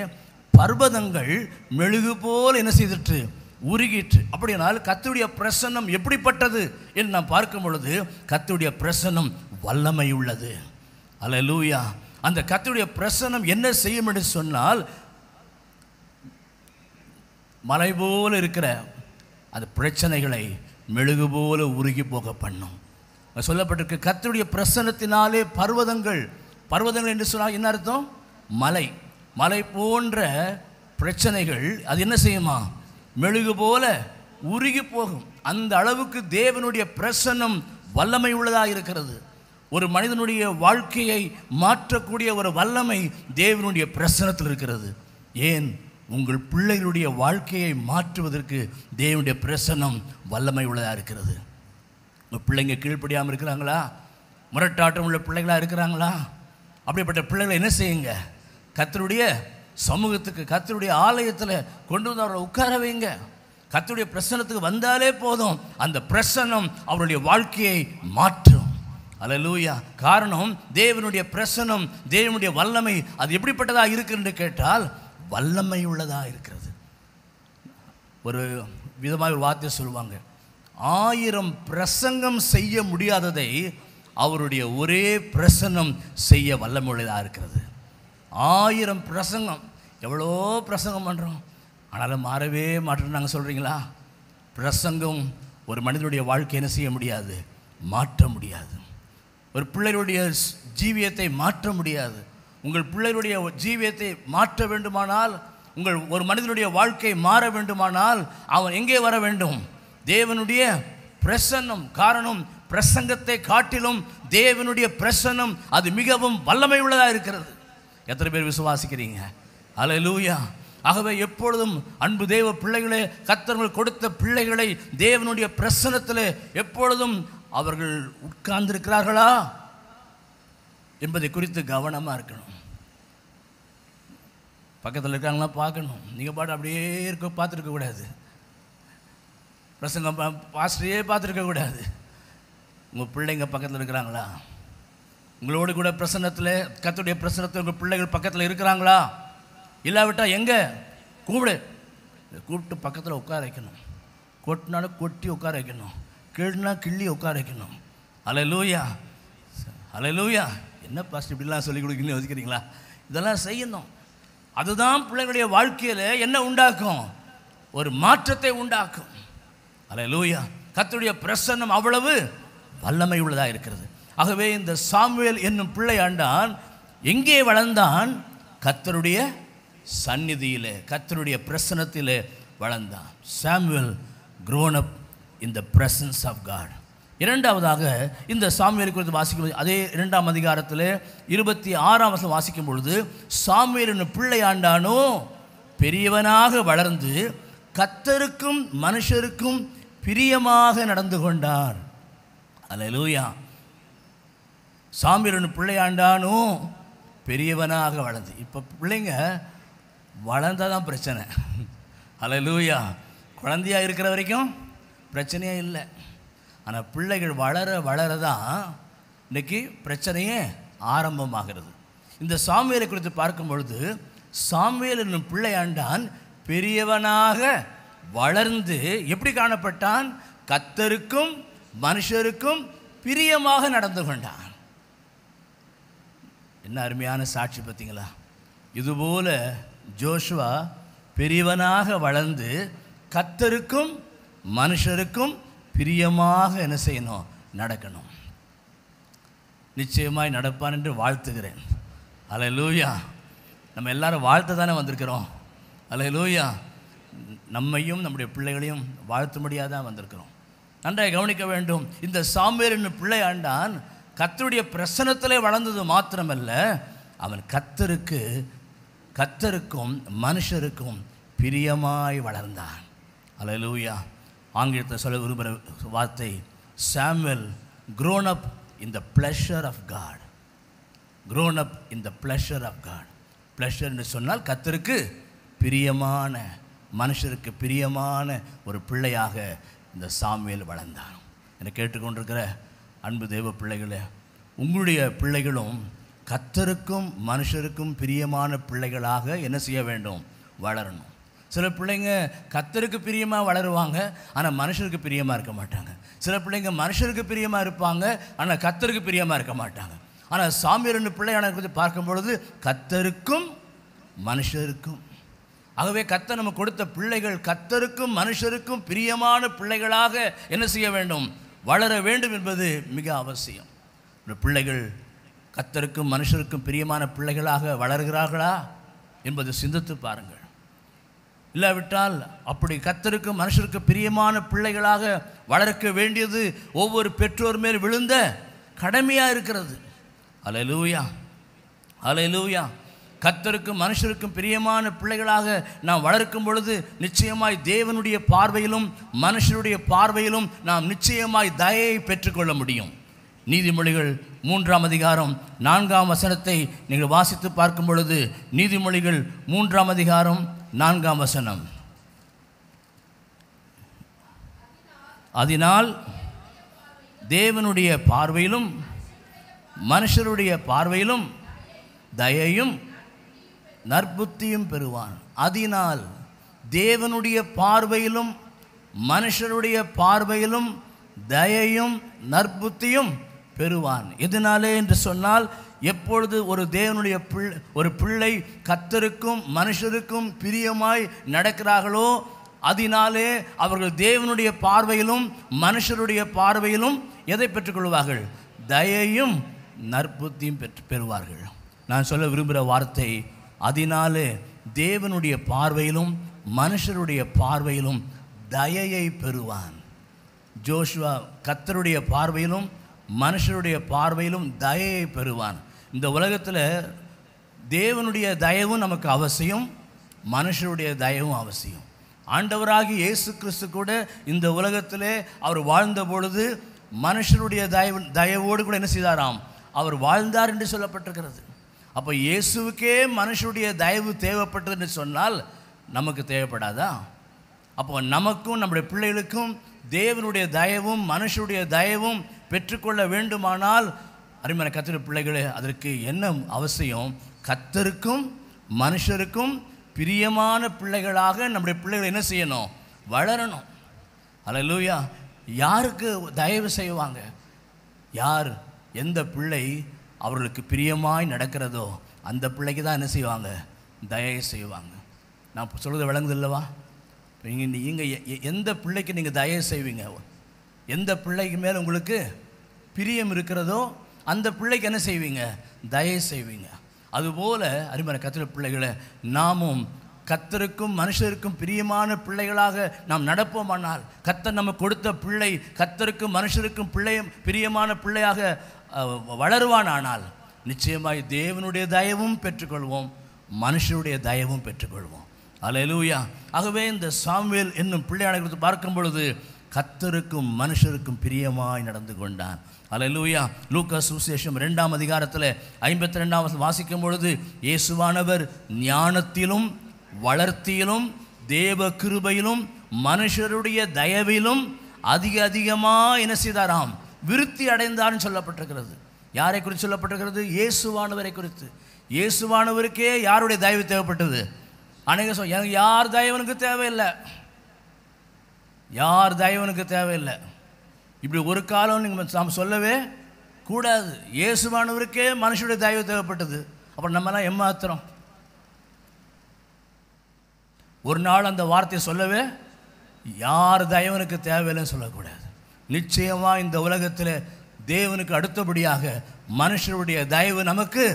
பர்வதங்கள் மெழுகு போல என்ன செய்துட்டு? உருகிற்று. அப்படியானால் கர்த்தருடைய பிரசன்னம் எப்படிப்பட்டது என்று நாம் பார்க்கும் பொழுது, கர்த்தருடைய பிரசன்னம் வல்லமை உள்ளது. அல்லேலூயா. அந்த கர்த்தருடைய பிரசன்னம் என்ன செய்யும் என்று சொன்னால், மலை போல இருக்கிற அந்த பிரச்சனைகளை மெழுகு போல உருகி போக பண்ணும். சொல்லப்பட்டிருக்கு, கர்த்தருடைய பிரசன்னத்தினாலே பர்வதங்கள் என்று சொன்னால் என்ன அர்த்தம்? மலை. மலை போன்ற பிரச்சனைகள் அது என்ன செய்யுமா? மெழுகு போல உருகி போகும். அந்த அளவுக்கு தேவனுடைய பிரசன்னம் வல்லமை உள்ளதாக இருக்கிறது. ஒரு மனிதனுடைய வாழ்க்கையை மாற்றக்கூடிய ஒரு வல்லமை தேவனுடைய பிரசன்னத்தில் இருக்கிறது. ஏன்? உங்கள் பிள்ளைகளுடைய வாழ்க்கையை மாற்றுவதற்கு தேவனுடைய பிரசன்னம் வல்லமை உள்ளதாக இருக்கிறது. உங்கள் பிள்ளைங்க கீழ்ப்படியாமல் இருக்கிறாங்களா? முரட்டாட்டம் உள்ள பிள்ளைகளாக இருக்கிறாங்களா? அப்படிப்பட்ட பிள்ளைகளை என்ன செய்யுங்க? கர்த்தருடைய சமூகத்துக்கு, கர்த்தருடைய ஆலயத்தில் கொண்டு வந்து அவரை உட்கார வைங்க. கர்த்தருடைய பிரசன்னத்துக்கு வந்தாலே போதும், அந்த பிரசன்னம் அவருடைய வாழ்க்கையை மாற்றும். அல்லேலூயா. காரணம், தேவனுடைய பிரசன்னம், தேவனுடைய வல்லமை அது எப்படிப்பட்டதாக இருக்குன்னு கேட்டால் வல்லமை உள்ளதாக இருக்கிறது. ஒரு விதமாக ஒரு வார்த்தை சொல்லுவாங்க, 1000 பிரசங்கம் செய்ய முடியாததை அவருடைய ஒரே பிரசன்னம் செய்ய வல்லமை உள்ளதாக இருக்கிறது. 1000 பிரசங்கம், எவ்வளோ பிரசங்கம் பண்ணுறோம், ஆனாலும் மாறவே மாற்றோம். நாங்கள் சொல்கிறீங்களா? பிரசங்கம் ஒரு மனிதனுடைய வாழ்க்கை என்ன செய்ய முடியாது? மாற்ற முடியாது. ஒரு பிள்ளைகளுடைய ஜீவியத்தை மாற்ற முடியாது. உங்கள் பிள்ளைகளுடைய ஜீவியத்தை மாற்ற வேண்டுமானால், ஒரு மனிதனுடைய வாழ்க்கை மாற வேண்டுமானால் அவன் எங்கே வர வேண்டும்? தேவனுடைய பிரசன்னம். காரணம், பிரசங்கத்தை காட்டிலும் தேவனுடைய பிரசன்னம் அது மிகவும் வல்லமை உள்ளதாக இருக்கிறது. எத்தனை பேர் விசுவாசிக்கிறீங்க? அல்லேலூயா. ஆகவே எப்பொழுதும் அன்பு தேவ பிள்ளைகளே, கர்த்தர்கள் கொடுத்த பிள்ளைகளை தேவனுடைய பிரசன்னத்தில் எப்பொழுதும் அவர்கள் உட்கார்ந்திருக்கிறார்களா என்பதை குறித்து கவனமாக இருக்கணும். பக்கத்தில் இருக்காங்களா பார்க்கணும். நீங்கள் பாட்டு அப்படியே பார்த்துருக்கக்கூடாது. பிரசங்கம் பாஸ்டரையே பார்த்துருக்கக்கூடாது. உங்கள் பிள்ளைங்க பக்கத்தில் இருக்கிறாங்களா? உங்களோடு கூட பிரசன்னத்தில், கர்த்தருடைய பிரசன்னத்தில் உங்கள் பிள்ளைகள் பக்கத்தில் இருக்கிறாங்களா? இல்லாவிட்டால் எங்கே? கூப்பிட்டு பக்கத்தில் உட்கார வைக்கணும். கொட்டினாலும் கொட்டி உட்கார வைக்கணும், கிள்னா கிள்ளி உட்கார வைக்கணும். அல்லேலூயா. அல்லேலூயா. என்ன பாஸ்டர் இப்படிலாம் சொல்லிக் கொடுக்கணும்னு யோசிக்கிறீங்களா? இதெல்லாம் செய்யணும். அதுதான் பிள்ளைகளுடைய வாழ்க்கையில் என்ன உண்டாக்கும்? ஒரு மாற்றத்தை உண்டாக்கும். அல்லேலூயா. கர்த்தருடைய பிரசன்னம் அவ்வளவு வல்லமை உள்ளதாக இருக்கிறது. ஆகவே இந்த சாமுவேல் என்னும் பிள்ளை ஆண்டான் எங்கே வளர்ந்தான்? கர்த்தருடைய சந்நிதியிலே, கர்த்தருடைய பிரசன்னத்திலே வளர்ந்தான். சாமுவேல் grown up in the presence of God. இரண்டாவதாக இந்த சாமுவேலை குறித்து வாசிக்கும் அதே 2ஆம் அதிகாரத்தில் 26ஆம் வசனம் வாசிக்கும் பொழுது, சாமுவேல் என்னும் பிள்ளை ஆண்டானோ பெரியவனாக வளர்ந்து கர்த்தருக்கும் மனுஷருக்கும் பிரியமாக நடந்து கொண்டார். அல்லேலூயா. சாமுவேல் என்னும் பிள்ளை ஆண்டானோ பெரியவனாக வளர்ந்து. இப்போ பிள்ளைங்க வளர்ந்தால் தான் பிரச்சனை. அல்லேலூயா. குழந்தையாக இருக்கிற வரைக்கும் பிரச்சனையே இல்லை. ஆனால் பிள்ளைகள் வளர வளர தான் இன்றைக்கி பிரச்சனையே ஆரம்பமாகிறது. இந்த சாமுவேலை குறித்து பார்க்கும் பொழுது, சாமுவேல் என்னும் பிள்ளை ஆண்டான் பெரியவனாக வளர்ந்து எப்படி காணப்பட்டான்? கர்த்தருக்கும் மனுஷருக்கும் பிரியமாக நடந்து கொண்டான். என்ன அருமையான சாட்சி பார்த்தீங்களா? இதுபோல ஜோஷுவா பெரியவனாக வளர்ந்து கர்த்தருக்கும் மனுஷருக்கும் பிரியமாக என்ன செய்யணும்? நடக்கணும். நிச்சயமாய் நடப்பான் என்று வாழ்த்துகிறேன். அல்லேலூயா. நம்ம எல்லாரும் வாழ்த்த தானே வந்திருக்கிறோம். அல்லேலூயா. நம்மையும் நம்முடைய பிள்ளைகளையும் வாழ்த்தும்படியாக தான் வந்திருக்கிறோம். நன்றாக கவனிக்க வேண்டும். இந்த சாமுவேல் என்னும் பிள்ளை ஆண்டான் கர்த்தருடைய பிரசன்னத்திலே வளர்ந்தது மாத்திரமல்ல, அவன் கர்த்தருக்கும் மனுஷருக்கும் பிரியமாய் வளர்ந்தான். அல்லேலூயா. ஆங்கிலத்தில் சொல்ல விரும்புகிற வார்த்தை, Samuel grown up in the pleasure of God. grown up in the pleasure of God. pleasure என்று சொன்னால் கர்த்தருக்கு பிரியமான, மனுஷருக்கு பிரியமான ஒரு பிள்ளையாக இந்த சாமுவேல் வளர்ந்தான். என்னை கேட்டுக்கொண்டிருக்கிற அன்பு தேவ பிள்ளைகளே, உங்களுடைய பிள்ளைகளும் கர்த்தருக்கும் மனுஷருக்கும் பிரியமான பிள்ளைகளாக என்ன செய்ய வேண்டும்? வளரணும். சில பிள்ளைங்க கர்த்தருக்கு பிரியமாக வளருவாங்க, ஆனால் மனுஷருக்கு பிரியமாக இருக்க மாட்டாங்க. சில பிள்ளைங்க மனுஷருக்கு பிரியமாக இருப்பாங்க, ஆனால் கர்த்தருக்கு பிரியமாக இருக்க மாட்டாங்க. ஆனால் சாமுவேல் என்னும் பிள்ளையான பற்றி பார்க்கும் பொழுது கர்த்தருக்கும் மனுஷருக்கும். ஆகவே கர்த்தர் நமக்கு கொடுத்த பிள்ளைகள் கர்த்தருக்கும் மனுஷருக்கும் பிரியமான பிள்ளைகளாக என்ன செய்ய வேண்டும்? வளர வேண்டும் என்பது மிக அவசியம். பிள்ளைகள் கர்த்தருக்கும் மனுஷருக்கும் பிரியமான பிள்ளைகளாக வளர்கிறார்களா என்பதை சிந்தித்து பாருங்கள். இல்லாவிட்டால் அப்படி கர்த்தருக்கும் மனுஷருக்கும் பிரியமான பிள்ளைகளாக வளர்க்க வேண்டியது ஒவ்வொரு பெற்றோர் மேல் விழுந்த கடமையாக இருக்கிறது. அல்லேலூயா. அல்லேலூயா. கர்த்தருக்கும் மனுஷருக்கும் பிரியமான பிள்ளைகளாக நாம் வளர்க்கும் பொழுது நிச்சயமாய் தேவனுடைய பார்வையிலும் மனுஷருடைய பார்வையிலும் நாம் நிச்சயமாய் தயையை பெற்றுக்கொள்ள முடியும். நீதிமொழிகள் 3ஆம் அதிகாரம் 4ஆம் வசனத்தை நீங்கள் வாசித்து பார்க்கும் பொழுது, நீதிமொழிகள் 3ஆம் அதிகாரம் 4ஆம் வசனம், அதனால் தேவனுடைய பார்வையிலும் மனுஷருடைய பார்வையிலும் தயையும் நற்புத்தியும் பெறுவான். அதனால் தேவனுடைய பார்வையிலும் மனுஷருடைய பார்வையிலும் தயையும் நற்புத்தியும் பெறுவான். எதனாலே என்று சொன்னால், எப்பொழுது ஒரு தேவனுடைய ஒரு பிள்ளை கர்த்தருக்கும் மனுஷருக்கும் பிரியமாய் நடக்கிறார்களோ அதனாலே அவர்கள் தேவனுடைய பார்வையிலும் மனுஷருடைய பார்வையிலும் எதை பெற்றுக்கொள்வார்கள்? தயையும் நற்புத்தியும் பெறுவார்கள். நான் சொல்ல விரும்புகிற வார்த்தை, அதனாலே தேவனுடைய பார்வையிலும் மனுஷருடைய பார்வையிலும் தயையை பெறுவான். ஜோஷுவா கர்த்தருடைய பார்வையிலும் மனுஷருடைய பார்வையிலும் தயையை பெறுவான். இந்த உலகத்தில் தேவனுடைய தயவும் நமக்கு அவசியம், மனுஷருடைய தயவும் அவசியம். ஆண்டவராகி இயேசு கிறிஸ்து கூட இந்த உலகத்திலே அவர் வாழ்ந்த பொழுது மனுஷருடைய தயவோடு கூட என்ன செய்தாராம்? அவர் வாழ்ந்தார் என்று சொல்லப்பட்டிருக்கிறது. அப்போ இயேசுவுக்கே மனுஷருடைய தயவு தேவைப்பட்டது என்று சொன்னால் நமக்கு தேவைப்படாதா? அப்போ நமக்கும் நம்முடைய பிள்ளைகளுக்கும் தேவனுடைய தயவும் மனுஷருடைய தயவும் பெற்றுக்கொள்ள வேண்டுமானால், அருமையான கர்த்தருடைய பிள்ளைகளே, அதற்கு என்ன அவசியம்? கர்த்தருக்கும் மனுஷருக்கும் பிரியமான பிள்ளைகளாக நம்முடைய பிள்ளைகளை என்ன செய்யணும்? வளரணும். அல்லேலூயா. யாருக்கு தயவு செய்வாங்க? யார் எந்த பிள்ளை அவர்களுக்கு பிரியமாய் நடக்கிறதோ அந்த பிள்ளைக்கு தான் என்ன செய்வாங்க? தயவு செய்வாங்க. நான் சொல்கிறது விளங்குது இல்லவா? நீங்கள் எந்த பிள்ளைக்கு நீங்கள் தயவு செய்வீங்க? எந்த பிள்ளைக்கு மேலே உங்களுக்கு பிரியம் இருக்கிறதோ அந்த பிள்ளைக்கு என்ன செய்வீங்க? தயவு செய்வீங்க. அதுபோல் அருமையான கர்த்தருடைய பிள்ளைகளை நாமும் கர்த்தருக்கும் மனுஷருக்கும் பிரியமான பிள்ளைகளாக நாம் நடப்போமானால், கர்த்தர் நமக்கு கொடுத்த பிள்ளை கர்த்தருக்கும் மனுஷருக்கும் பிரியமான பிள்ளையாக வளருவானால் நிச்சயமாய் தேவனுடைய தயவும் பெற்றுக்கொள்வோம், மனுஷருடைய தயவும் பெற்றுக்கொள்வோம். அல்லேலூயா. ஆகவே இந்த சாமுவேல் என்னும் பிள்ளையானை குறித்து பார்க்கும் பொழுது கர்த்தருக்கும் மனுஷருக்கும் பிரியமாய் நடந்து கொண்டான். அல்லேலூயா. லூக்கா சுவிசேஷம் 2ஆம் அதிகாரத்தில் 52ஆம் வசனம் வாசிக்கும் பொழுது, இயேசுவானவர் ஞானத்திலும் வளர்த்தியிலும் தேவ கிருபையிலும் மனுஷருடைய தயவிலும் அதிகமாக என்ன செய்தாராம், விருத்தி அடைந்தார்னு சொல்லப்பட்டிருக்கிறது. யாரை குறித்து சொல்லப்பட்டிருக்கிறது? இயேசுவானவரை குறித்து. இயேசுவானவருக்கே யாருடைய தயவு தேவைப்பட்டது? அநேக எனக்கு யார் தயவனுக்கு தேவையில்லை, யார் தயவனுக்கு தேவையில்லை. இப்படி ஒரு காலம் நீங்கள் நாம் சொல்லவே கூடாது. இயேசுவானவருக்கே மனுஷனுடைய தயவு தேவைப்பட்டது. அப்புறம் நம்மலாம் ஏமாத்துறோம். ஒரு நாள் அந்த வார்த்தையை சொல்லவே யார் தயவனுக்கு தேவையில்லைன்னு சொல்லக்கூடாது. நிச்சயமாக இந்த உலகத்தில் தேவனுக்கு அடுத்தபடியாக மனுஷருடைய தயவு நமக்கு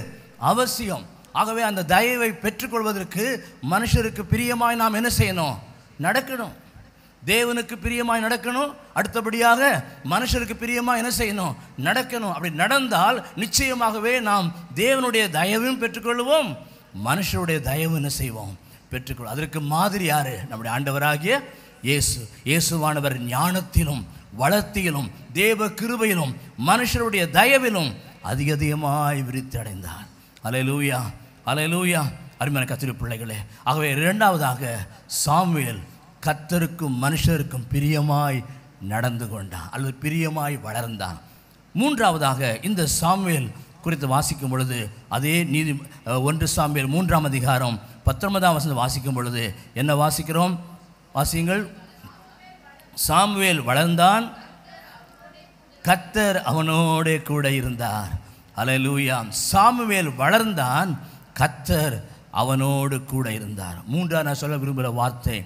அவசியம். ஆகவே அந்த தயவை பெற்றுக்கொள்வதற்கு மனுஷருக்கு பிரியமாய் நாம் என்ன செய்யணும்? நடக்கணும். தேவனுக்கு பிரியமாய் நடக்கணும், அடுத்தபடியாக மனுஷருக்கு பிரியமாக என்ன செய்யணும்? நடக்கணும். அப்படி நடந்தால் நிச்சயமாகவே நாம் தேவனுடைய தயவையும் பெற்றுக்கொள்வோம், மனுஷருடைய தயவு என்ன செய்வோம்? பெற்றுக்கொள்வோம். அதற்கு மாதிரி யார்? நம்முடைய ஆண்டவராகிய இயேசு. இயேசுவானவர் ஞானத்திலும் வளர்த்தியிலும் தேவ கிருபையிலும் மனுஷருடைய தயவிலும் அதிகமாய் விருத்தி அடைந்தார். அல்லேலூயா, அல்லேலூயா. அருமையான கர்த்தருடைய பிள்ளைகளே, ஆகவே இரண்டாவதாக சாமுவேல் கர்த்தருக்கும் மனுஷருக்கும் பிரியமாய் நடந்து கொண்டான் அல்லது பிரியமாய் வளர்ந்தான். மூன்றாவதாக இந்த சாமுவேல் குறித்து வாசிக்கும் பொழுது அதே 1 சாமுவேல் 3ஆம் அதிகாரம் 19ஆம் வசனம் வாசிக்கும் பொழுது என்ன வாசிக்கிறோம்? வாசியுங்கள். சாமுவேல் வளர்ந்தான், கர்த்தர் அவனோடு கூட இருந்தார். அல்லேலூயா. சாமுவேல் வளர்ந்தான், கர்த்தர் அவனோடு கூட இருந்தார். மூன்றாவது நான் சொல்ல விரும்புகிற வார்த்தை,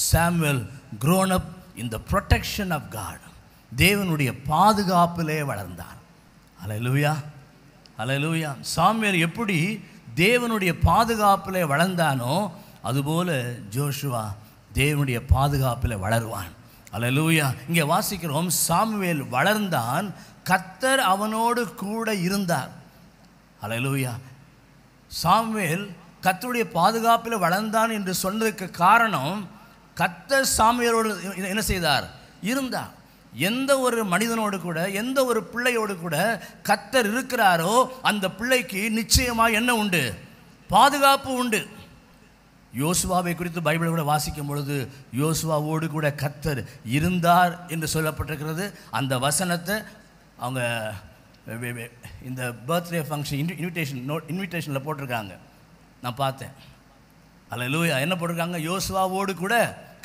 Samuel grown up in the protection of God. தேவனுடைய பாதுகாப்பிலே வளர்ந்தான். அல்லேலூயா, அல்லேலூயா. சாமுவேல் எப்படி தேவனுடைய பாதுகாப்பிலே வளர்ந்தானோ அதுபோல ஜோஷுவா தேவனுடைய பாதுகாப்பில் வளருவான். அல்லேலூயா. இங்கே வாசிக்கிறோம், சாமுவேல் வளர்ந்தான், கர்த்தர் அவனோடு கூட இருந்தார். அல்லேலூயா. சாமுவேல் கர்த்தருடைய பாதுகாப்பில் வளர்ந்தான் என்று சொன்னதுக்கு காரணம், கர்த்தர் சாமுவேலோடு என்ன செய்தார்? இருந்தார். எந்த ஒரு மனிதனோடு கூட, எந்த ஒரு பிள்ளையோடு கூட கர்த்தர் இருக்கிறாரோ அந்த பிள்ளைக்கு நிச்சயமாக என்ன உண்டு? பாதுகாப்பு உண்டு. யோசுவாவை குறித்து பைபிளை கூட வாசிக்கும் பொழுது யோசுவாவோடு கூட கர்த்தர் இருந்தார் என்று சொல்லப்பட்டிருக்கிறது. அந்த வசனத்தை அவங்க இந்த பர்த்டே ஃபங்க்ஷன் இன்விடேஷனில் போட்டிருக்காங்க, நான் பார்த்தேன். அல்லேலூயா. என்ன போட்டிருக்காங்க? யோசுவாவோடு கூட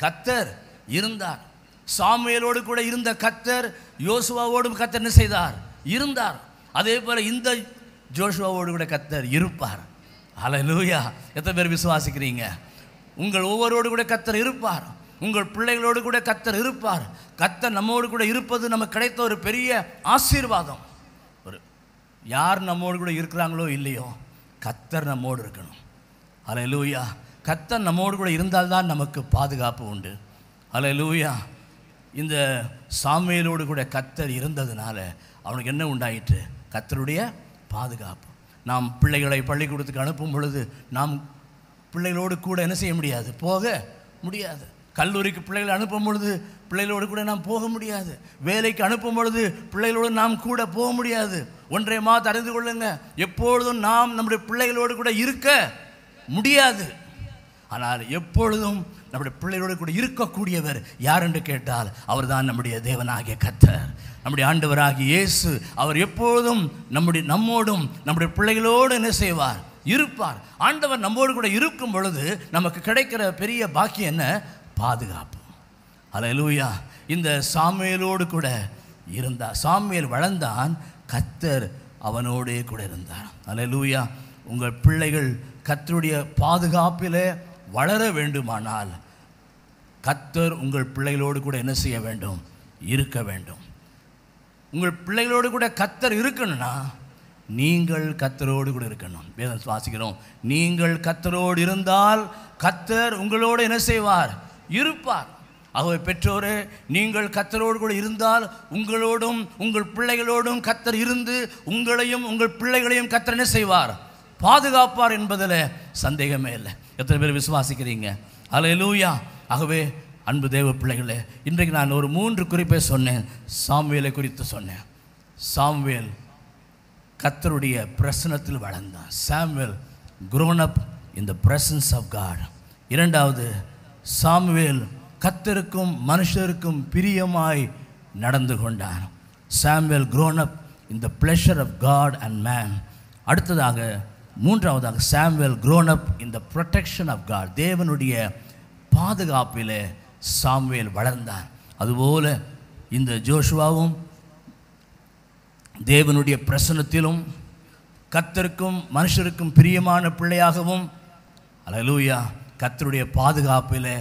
கர்த்தர் இருந்தார். சாமுவேலோடு கூட இருந்த கர்த்தர் யோசுவாவோடும் கர்த்தர் என்ன செய்தார்? இருந்தார். அதே போல் இந்த ஜோஷுவாவோடு கூட கர்த்தர் இருப்பார். அல்லேலூயா. எத்தனை பேர் விசுவாசிக்கிறீங்க? உங்கள் ஒவ்வொருவோடு கூட கர்த்தர் இருப்பார். உங்கள் பிள்ளைகளோடு கூட கர்த்தர் இருப்பார். கர்த்தர் நம்மோடு கூட இருப்பது நமக்கு கிடைத்த ஒரு பெரிய ஆசீர்வாதம். யார் நம்மோடு கூட இருக்கிறாங்களோ இல்லையோ, கர்த்தர் நம்மோடு இருக்கணும். அல்லேலூயா. கர்த்தர் நம்மோடு கூட இருந்தால்தான் நமக்கு பாதுகாப்பு உண்டு. அல்லேலூயா. இந்த சாமுவேலோடு கூட கர்த்தர் இருந்ததுனால அவனுக்கு என்ன உண்டாயிற்று? கர்த்தருடைய பாதுகாப்பு. நாம் பிள்ளைகளை பள்ளிக்கூடத்துக்கு அனுப்பும் பொழுது நாம் பிள்ளைகளோடு கூட என்ன செய்ய முடியாது? போக முடியாது. கல்லூரிக்கு பிள்ளைகளை அனுப்பும் பொழுது பிள்ளைகளோடு கூட நாம் போக முடியாது. வேலைக்கு அனுப்பும் பொழுது பிள்ளைகளோடு நாம் கூட போக முடியாது. ஒன்றை மாத்து அறிந்து கொள்ளுங்க, எப்பொழுதும் நாம் நம்முடைய பிள்ளைகளோடு கூட இருக்க முடியாது. ஆனால் எப்பொழுதும் நம்முடைய பிள்ளைகளோடு கூட இருக்கக்கூடியவர் யார் என்று கேட்டால் அவர் தான் நம்முடைய தேவனாகிய கர்த்தர், நம்முடைய ஆண்டவராகிய இயேசு. அவர் எப்பொழுதும் நம்மோடும் நம்முடைய பிள்ளைகளோடு என்ன செய்வார்? இருப்பார். ஆண்டவர் நம்மோடு கூட இருக்கும் பொழுது நமக்கு கிடைக்கிற பெரிய பாக்கியம் என்ன? பாதுகாப்பு. அல்லேலூயா. இந்த சாமுவேலோடு கூட இருந்தார். சாமுவேல் வளர்ந்தான், கர்த்தர் அவனோடே கூட இருந்தார். அல்லேலூயா. உங்கள் பிள்ளைகள் கர்த்தருடைய பாதுகாப்பிலே வளர வேண்டுமானால் கர்த்தர் உங்கள் பிள்ளைகளோடு கூட என்ன செய்ய வேண்டும்? இருக்க வேண்டும். உங்கள் பிள்ளைகளோடு கூட கர்த்தர் இருக்கணும்னா நீங்கள் கர்த்தரோடு கூட இருக்கணும். வேதம் வாசிக்கிறோம், நீங்கள் கர்த்தரோடு இருந்தால் கர்த்தர் உங்களோடு என்ன செய்வார்? இருப்பார். ஆகவே பெற்றோரே, நீங்கள் கர்த்தரோடு கூட இருந்தால் உங்களோடும் உங்கள் பிள்ளைகளோடும் கர்த்தர் இருந்து உங்களையும் உங்கள் பிள்ளைகளையும் கர்த்தர் என்ன செய்வார்? பாதுகாப்பார் என்பதில் சந்தேகமே இல்லை. எத்தனை பேர் விசுவாசிக்கிறீங்க? அல்லேலூயா. ஆகவே அன்பு தேவ பிள்ளைகளே, இன்றைக்கு நான் ஒரு 3 குறிப்பை சொன்னேன். சாமுவேலை குறித்து சொன்னேன். சாமுவேல் கர்த்தருடைய பிரசன்னத்தில் வளர்ந்தான். சாமுவேல் grown up in the presence of God. இரண்டாவது, சாமுவேல் கர்த்தருக்கும் மனுஷருக்கும் பிரியமாய் நடந்து கொண்டான். சாமுவேல் grown up in the pleasure of God and man. அடுத்ததாக மூன்றாவதாக, Samuel grown up in the protection of God. தேவனுடைய பாதுகாப்பிலே சாமுவேல் வளர்ந்தான். அதுபோல இந்த ஜோஷுவாவும் தேவனுடைய பிரசன்னத்திலும் கர்த்தருக்கும் மனுஷருக்கும் பிரியமான பிள்ளையாகவும், அல்லேலூயா, கர்த்தருடைய பாதுகாப்பிலே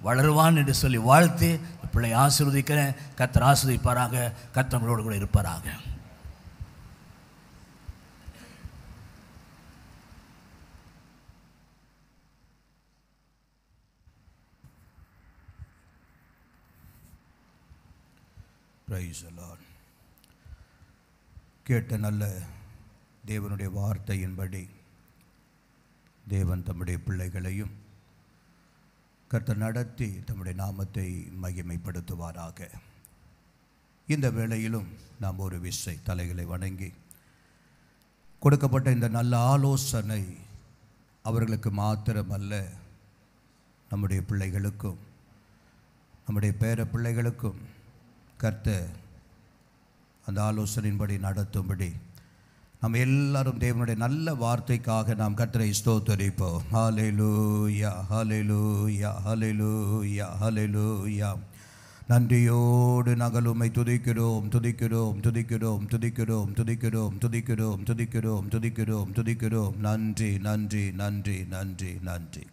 வளருவான் என்று சொல்லி வாழ்த்து பிள்ளை ஆசீர்வதிக்கிறேன். கர்த்தர் ஆசீர்வதிப்பாராக. கர்த்தர் நம்மளோடு கூட இருப்பாராக. Praise the Lord. கேட்ட நல்ல தேவனுடைய வார்த்தையின்படி தேவன் தம்முடைய பிள்ளைகளையும் கர்த்தர் நடத்தி தம்முடைய நாமத்தை மகிமைப்படுத்துவாராக. இந்த வேளையிலும் நாம் ஒரு விசை தலைகளை வணங்கி கொடுக்கப்பட்ட இந்த நல்ல ஆலோசனை அவர்களுக்கு மாத்திரமல்ல, நம்முடைய பிள்ளைகளுக்கும் நம்முடைய பேர பிள்ளைகளுக்கும் கர்த்தர் அந்த ஆலோசனையின்படி நடத்தும்படி நம்ம எல்லாரும் தேவனுடைய நல்ல வார்த்தைக்காக நாம் கர்த்தரை ஸ்தோத்தரிப்போம். ஹல்லேலூயா, ஹல்லேலூயா, ஹல்லேலூயா, ஹல்லேலூயா. நன்றியோடு நாங்கள் உம்மை துதிக்கிறோம், துதிக்கிறோம், துதிக்கிறோம், துதிக்கிறோம், துதிக்கிறோம், துதிக்கிறோம், துதிக்கிறோம், துதிக்கிறோம், துதிக்கிறோம். நன்றி, நன்றி, நன்றி, நன்றி, நன்றி.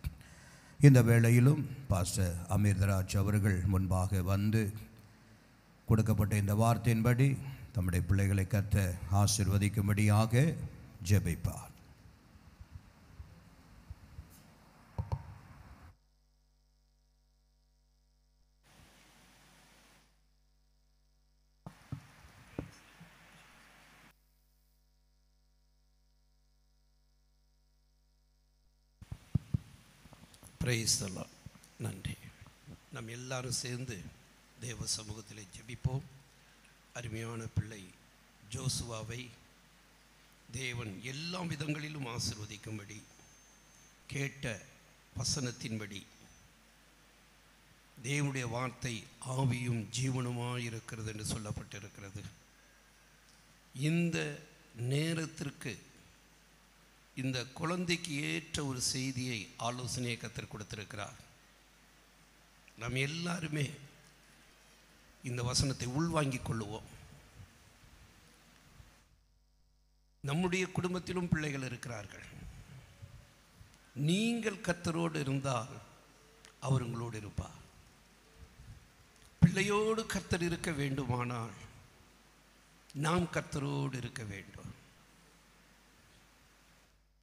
இந்த வேளையிலும் பாஸ்டர் அமீர்தராஜ் அவர்கள் முன்பாக வந்து கொடுக்கப்பட்ட இந்த வார்த்தையின்படி தம்முடைய பிள்ளைகளை கர்த்தர் ஆசீர்வதிக்கும்படியாக ஜெபிப்பார். Price the Lord. நன்றி. நாம் எல்லாரும் சேர்ந்து தேவ சமூகத்தில் ஜெபிப்போம். அருமையான பிள்ளை ஜோசுவாவை தேவன் எல்லா விதங்களிலும் ஆசீர்வதிக்கும்படி கேட்ட வசனத்தின்படி தேவனுடைய வார்த்தை ஆவியும் ஜீவனுமாய் இருக்கிறது என்று சொல்லப்பட்டிருக்கிறது. இந்த நேரத்திற்கு இந்த குழந்தைக்கு ஏற்ற ஒரு செய்தியை, ஆலோசனையை கர்த்தர் கொடுத்திருக்கிறார். நாம் எல்லாருமே இந்த வசனத்தை உள்வாங்கிக் கொள்ளுவோம். நம்முடைய குடும்பத்திலும் பிள்ளைகள் இருக்கிறார்கள். நீங்கள் கர்த்தரோடு இருந்தால் அவர் உங்களோடு இருப்பார். பிள்ளையோடு கர்த்தர் இருக்க வேண்டுமானால் நாம் கர்த்தரோடு இருக்க வேண்டும்.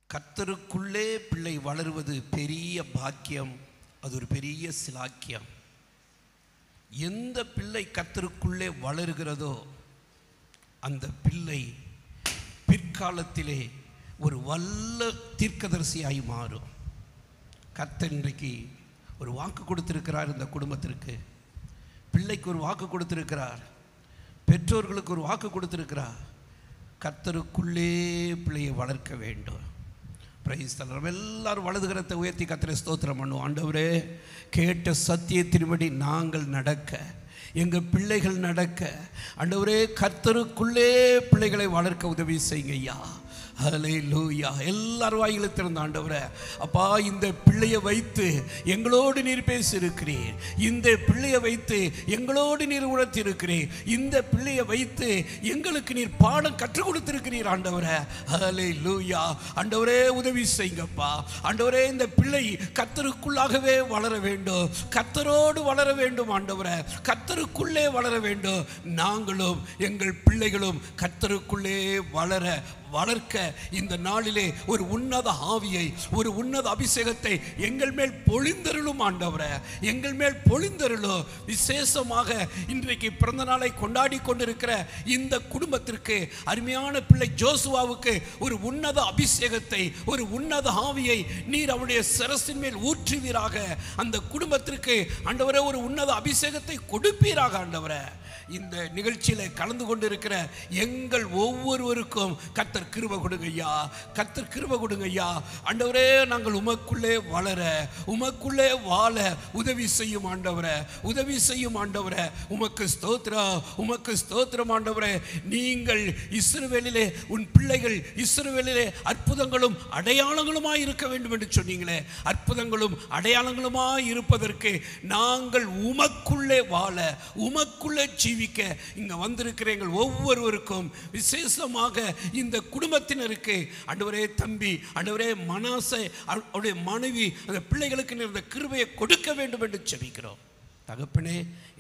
கர்த்தருக்குள்ளே பிள்ளை வளருவது பெரிய பாக்கியம், அது ஒரு பெரிய சிலாக்கியம். எந்த பிள்ளை கர்த்தருக்குள்ளே வளருகிறதோ அந்த பிள்ளை பிற்காலத்திலே ஒரு வல்ல தீர்க்கதரிசியாய் மாறும். கர்த்தர் இன்றைக்கு ஒரு வாக்கு கொடுத்திருக்கிறார். இந்த குடும்பத்திற்கு பிள்ளைக்கு ஒரு வாக்கு கொடுத்திருக்கிறார். பெற்றோர்களுக்கு ஒரு வாக்கு கொடுத்திருக்கிறார். கர்த்தருக்குள்ளே பிள்ளையை வளர்க்க வேண்டும். Price the Lord. எல்லாரும் வலதுகரத்தை உயர்த்தி கர்த்தரை ஸ்தோத்திரம் பண்ணுவோம். ஆண்டவரே, கேட்ட சத்தியத்தின்படி நாங்கள் நடக்க, எங்கள் பிள்ளைகள் நடக்க, ஆண்டவரே கர்த்தருக்குள்ளே பிள்ளைகளை வளர்க்க உதவி செய்யுங்க ஐயா. ஹல்லேலூயா. எல்லாரும் வாயில திறந்த ஆண்டவரே, அப்பா இந்த பிள்ளையை வைத்து எங்களோடு நீர் பேசியிருக்கிறீர். இந்த பிள்ளையை வைத்து எங்களோடு நீர் உணர்த்தியிருக்கிறீர். இந்த பிள்ளையை வைத்து எங்களுக்கு நீர் பாடம் கற்றுக் கொடுத்திருக்கிறீர் ஆண்டவரே. ஹல்லேலூயா. ஆண்டவரே உதவி செய்யுங்கப்பா. ஆண்டவரே இந்த பிள்ளை கர்த்தருக்குள்ளாகவே வளர வேண்டும், கர்த்தரோடு வளர வேண்டும் ஆண்டவரே, கர்த்தருக்குள்ளே வளர வேண்டும். நாங்களும் எங்கள் பிள்ளைகளும் கர்த்தருக்குள்ளே வளர்க்க இந்த நாளிலே ஒரு உன்னத ஆவியை, ஒரு உன்னத அபிஷேகத்தை எங்கள் மேல் பொழிந்தருளும் ஆண்டவரே, எங்கள் மேல் பொழிந்தருளும். விசேஷமாக இன்றைக்கு பிறந்த நாளை கொண்டாடி கொண்டிருக்கிற இந்த குடும்பத்திற்கு, அருமையான பிள்ளை ஜோசுவாவுக்கு ஒரு உன்னத அபிஷேகத்தை, ஒரு உன்னத ஆவியை நீர் அவருடைய சிரசின் மேல் ஊற்றுவீராக. அந்த குடும்பத்திற்கு ஆண்டவரே ஒரு உன்னத அபிஷேகத்தை கொடுப்பீராக ஆண்டவரே. இந்த நிகழ்ச்சியில் கலந்து கொண்டிருக்கிற எங்கள் ஒவ்வொருவருக்கும் கர்த்தர் கிருபை கொடுங்க ஐயா, கர்த்தர் கிருபை கொடுங்க ஐயா. ஆண்டவரே நாங்கள் உமக்குள்ளே வளர, உமக்குள்ளே வாழ உதவி செய்யும் ஆண்டவரே, உதவி செய்யும் ஆண்டவரே. உமக்கு ஸ்தோத்திரம், உமக்கு ஸ்தோத்திரம் ஆண்டவரே. நீங்கள் இஸ்ரவேலிலே உன் பிள்ளைகள் இஸ்ரவேலிலே அற்புதங்களும் அடையாளங்களுமாய் இருக்க வேண்டும் என்று சொன்னீங்களே. அற்புதங்களும் அடையாளங்களுமாய் இருப்பதற்கு நாங்கள் உமக்குள்ளே வாழ, உமக்குள்ளே ஜீவிக்க இங்க வந்திருக்கிற எங்கள் ஒவ்வொருவருக்கும், விசேஷமாக இந்த குடும்பத்தினருக்கு ஆண்டவரே, தம்பி ஆண்டவரே மனாசே அவருடைய மனைவி அந்த பிள்ளைகளுக்கு இந்த கிருபையை கொடுக்க வேண்டும் என்று ஜெபிக்கிறோம் தகப்பனே.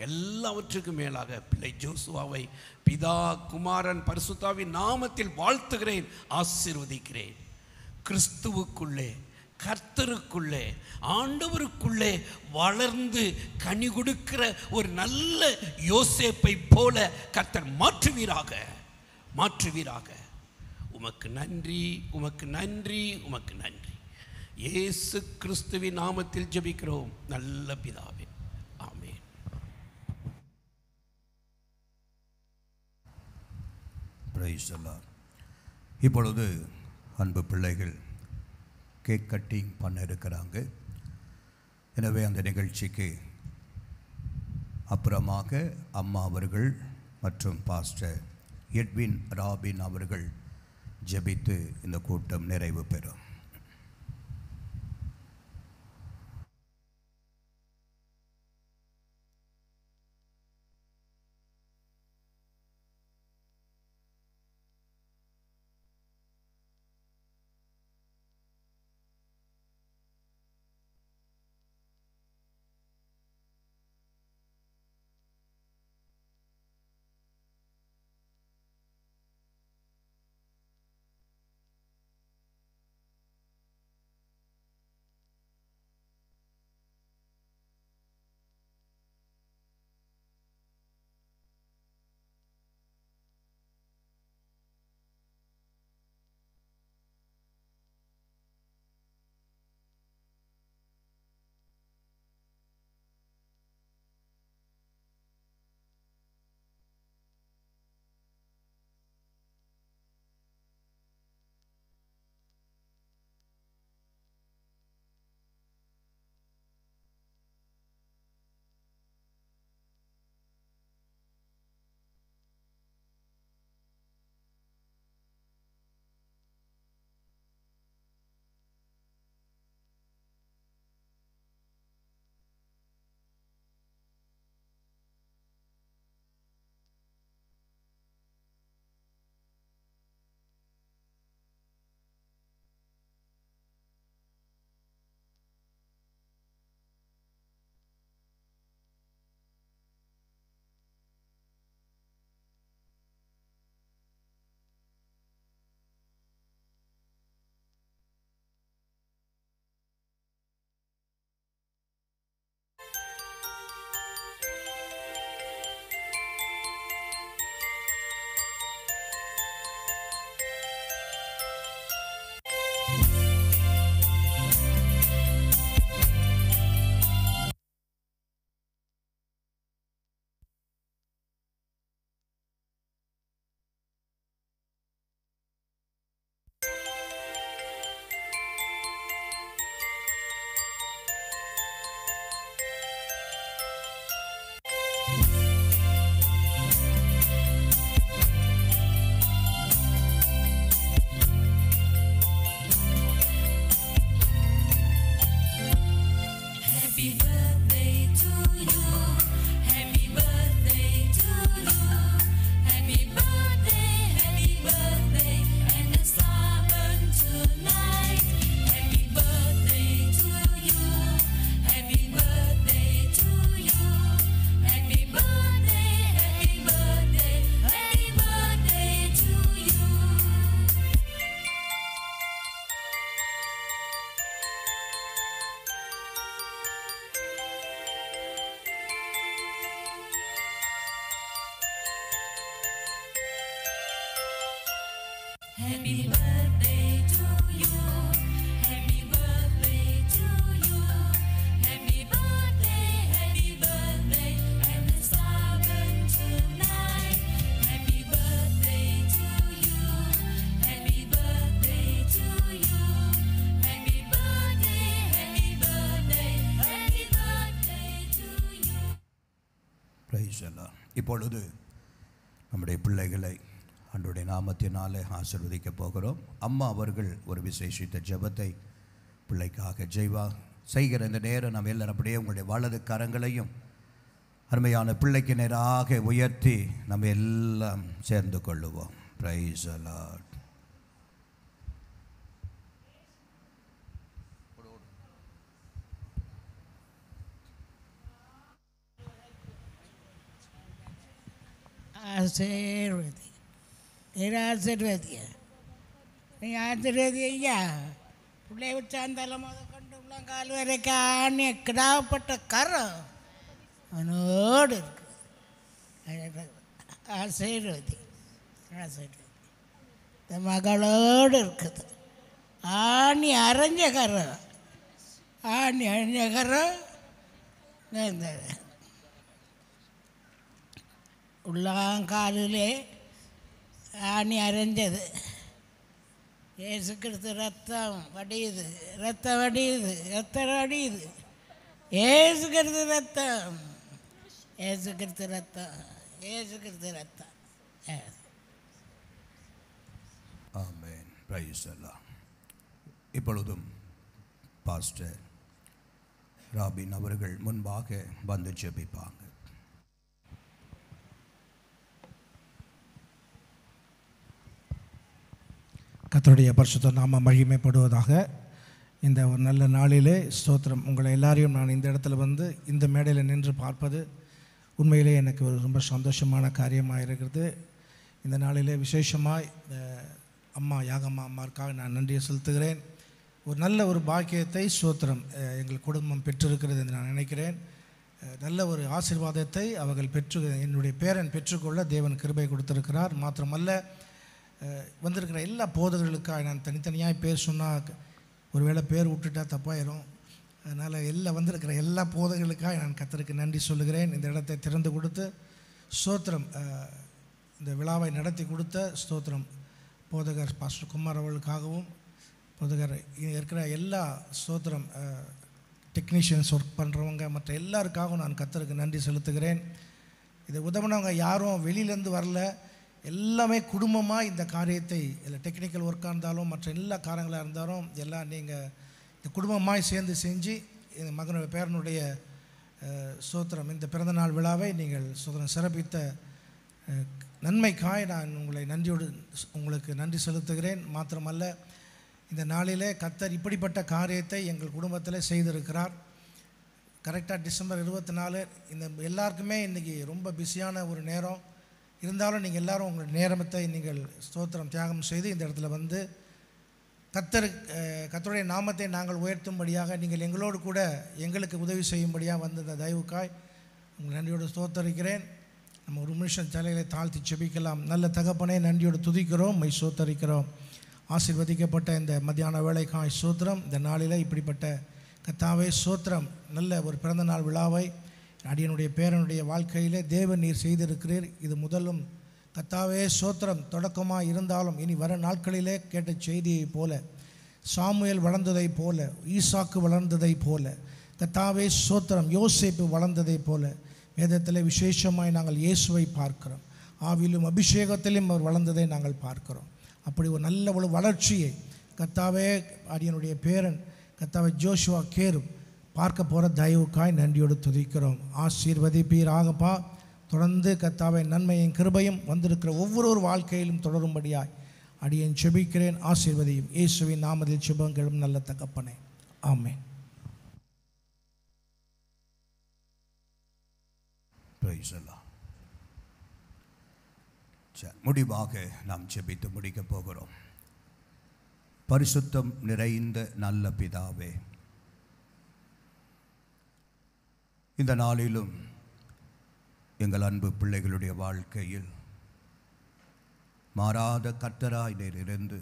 எல்லாவற்றுக்கும் மேலாக பிள்ளை ஜோசுவாவை பிதா குமாரன் பரிசுத்தாவின் நாமத்தில் வாழ்த்துகிறேன், ஆசீர்வதிக்கிறேன். கிறிஸ்துவுக்குள்ளே, கர்த்தருக்குள்ளே, ஆண்டவருக்குள்ளே வளர்ந்து கனி கொடுக்கிற ஒரு நல்ல யோசேப்பை போல கர்த்தர் மாற்றுவீராக, மாற்றுவீராக. உமக்கு நன்றி, உமக்கு நன்றி, உமக்கு நன்றி. இயேசு கிறிஸ்துவின் நாமத்தில் ஜெபிக்கிறோம் நல்ல பிதாவே, ஆமென். Praise the Lord. இப்பொழுது அன்பு பிள்ளைகள் கேக் கட்டிங் பண்ண இருக்கிறாங்க. எனவே அந்த நிகழ்ச்சிக்கு அப்புறமாக அம்மா அவர்கள் மற்றும் பாஸ்டர் எட்வின் ராபின் அவர்கள் ஜெபித்து இந்த கூட்டம் நிறைவு பெறும். இப்பொழுது நம்முடைய பிள்ளைகளை ஆண்டவருடைய நாமத்தினாலே ஆசீர்வதிக்க போகிறோம். அம்மா அவர்கள் ஒரு விசேஷித்த ஜெபத்தை பிள்ளைக்காக செய்கிற இந்த நேரம் நாம் எல்லாரும் அப்படியே உங்களுடைய வலது கரங்களையும் அருமையான பிள்ளைக்கு நேராக உயர்த்தி நம்ம எல்லாம் சேர்ந்து கொள்ளுவோம். Praise the Lord. ஆசீர்வதி ஆசீர்வதிய நீ ஆசீர்வதி ஐயா. பிள்ளை வச்சாந்தாலும் முத கொண்டு உள்ளங்கால் வரைக்கும் ஆணி கிடாப்பட்ட கரம் அவனோடு இருக்கு. ஆசீர்வதி ஆசீர்வதி இந்த மகளோடு இருக்குது. ஆணி அரைஞ்ச கரம் ஆணி அரைஞ்ச கரம் இந்த உள்ளாங்காலிலே ஆணி அரைஞ்சது. இயேசு கிறிஸ்து ரத்தம் வடியுது, ரத்தம் வடியுது, ரத்தம் வடியுது. இயேசு கிறிஸ்து ரத்தம், இயேசு கிறிஸ்து ரத்தம், இயேசு கிறிஸ்து ரத்தம். ஆமென். Praise the Lord. இப்பொழுதும் பாஸ்டர் ராபின் அவர்கள் முன்பாக வந்து ஜெபிப்பாங்க. கர்த்தருடைய பரிசுத்த நாமம் மகிமைப்படுவதாக. இந்த ஒரு நல்ல நாளிலே ஸ்தோத்திரம். உங்களை எல்லாரையும் நான் இந்த இடத்துல வந்து இந்த மேடையில் நின்று பார்ப்பது உண்மையிலே எனக்கு ஒரு ரொம்ப சந்தோஷமான காரியமாக இருக்கிறது. இந்த நாளிலே விசேஷமாக அம்மா யாகம்மா அம்மாவுக்காக நான் நன்றியை செலுத்துகிறேன். ஒரு நல்ல ஒரு பாக்கியத்தை ஸ்தோத்திரம் எங்கள் குடும்பம் பெற்றிருக்கிறது என்று நான் நினைக்கிறேன். நல்ல ஒரு ஆசீர்வாதத்தை அவர்கள் என்னுடைய பேரன் பெற்றுக்கொள்ள தேவன் கிருபை கொடுத்திருக்கிறார். மாத்திரமல்ல, வந்திருக்கிற எல்லா போதகர்களுக்காக நான் தனித்தனியாக பேர் சொன்னால் ஒருவேளை பேர் விட்டுட்டா தப்பாயிரும். அதனால் வந்திருக்கிற எல்லா போதகர்களுக்காக நான் கர்த்தருக்கு நன்றி சொல்லுகிறேன். இந்த இடத்தை திறந்து கொடுத்து ஸ்தோத்திரம் இந்த விழாவை நடத்தி கொடுத்த ஸ்தோத்திரம் போதகர் பாஸ்டர் குமார் அவர்களுக்காகவும், போதகர் இருக்கிற எல்லா ஸ்தோத்திரம் டெக்னீஷியன்ஸ் ஒர்க் பண்ணுறவங்க மற்ற எல்லாருக்காகவும் நான் கர்த்தருக்கு நன்றி செலுத்துகிறேன். இதை உதவினவங்க யாரும் வெளியிலேருந்து வரல, எல்லாமே குடும்பமாக இந்த காரியத்தை இல்லை டெக்னிக்கல் ஒர்க்காக இருந்தாலும் மற்ற எல்லா காரியங்களாக இருந்தாலும் எல்லாம் நீங்கள் இந்த குடும்பமாக சேர்ந்து செஞ்சு இந்த மகனுடைய பேரனுடைய ஸ்தோத்திரம் இந்த பிறந்தநாள் விழாவை நீங்கள் ஸ்தோத்திரம் சிறப்பித்த நன்மைக்காய் நான் உங்களுக்கு நன்றி செலுத்துகிறேன். மாத்திரமல்ல, இந்த நாளிலே கர்த்தர் இப்படிப்பட்ட காரியத்தை எங்கள் குடும்பத்தில் செய்திருக்கிறார். கரெக்டாக டிசம்பர் 24 இந்த எல்லாருக்குமே இன்றைக்கி ரொம்ப பிஸியான ஒரு நேரம் இருந்தாலும் நீங்கள் எல்லோரும் உங்கள் நேரத்தை நீங்கள் ஸ்தோத்திரம் தியாகம் செய்து இந்த இடத்துல வந்து கர்த்தருடைய நாமத்தை நாங்கள் உயர்த்தும்படியாக நீங்கள் எங்களோடு கூட எங்களுக்கு உதவி செய்யும்படியாக வந்த இந்த தயவுக்காய் உங்கள் நன்றியோடு ஸ்தோத்தரிக்கிறேன். நம்ம ஒரு நிமிஷம் தலைகளை தாழ்த்தி செபிக்கலாம். நல்ல தகப்பனே, நன்றியோடு துதிக்கிறோம், மை ஸ்தோத்தரிக்கிறோம். ஆசீர்வதிக்கப்பட்ட இந்த மத்தியான வேளைக்காய் ஸ்தோத்திரம். இந்த நாளில் இப்படிப்பட்ட கர்த்தாவே ஸ்தோத்திரம் நல்ல ஒரு பிறந்தநாள் விழாவை அடியனுடைய பேரனுடைய வாழ்க்கையிலே தேவன் நீர் செய்திருக்கிறீர். இது முதலும் கர்த்தாவே ஸ்தோத்திரம் தொடக்கமாக இருந்தாலும் இனி வர நாட்களிலே கேட்ட செய்தியைப் போல, சாமுவேல் வளர்ந்ததைப் போல, ஈசாக்கு வளர்ந்ததைப் போல, கர்த்தாவே ஸ்தோத்திரம் யோசேப்பு வளர்ந்ததைப் போல வேதத்தில் விசேஷமாய் நாங்கள் இயேசுவை பார்க்கிறோம். ஆவிலும் அபிஷேகத்திலும் அவர் வளர்ந்ததை நாங்கள் பார்க்கிறோம். அப்படி ஒரு நல்ல ஒரு வளர்ச்சியை கர்த்தாவே அடியனுடைய பேரன் கர்த்தாவே ஜோஷுவா கேரும் பார்க்க போகிற தயவுக்காய் நன்றியோடு துதிக்கிறோம். ஆசீர்வதிப்பீராகப்பா. தொடர்ந்து கர்த்தாவே நன்மையும் கிருபையும் வந்திருக்கிற ஒவ்வொரு வாழ்க்கையிலும் தொடரும்படியாய் அடியேன் செபிக்கிறேன். ஆசீர்வதியும் இயேசுவின் நாமத்தில் செபங்களும் நல்ல தகப்பனே, ஆமென். முடிவாக நாம் செபித்து முடிக்கப் போகிறோம். பரிசுத்தம் நிறைந்த நல்ல பிதாவே, இந்த நாளிலும் எங்கள் அன்பு பிள்ளைகளுடைய வாழ்க்கையில் மாறாத கர்த்தராய் நீர் இருந்து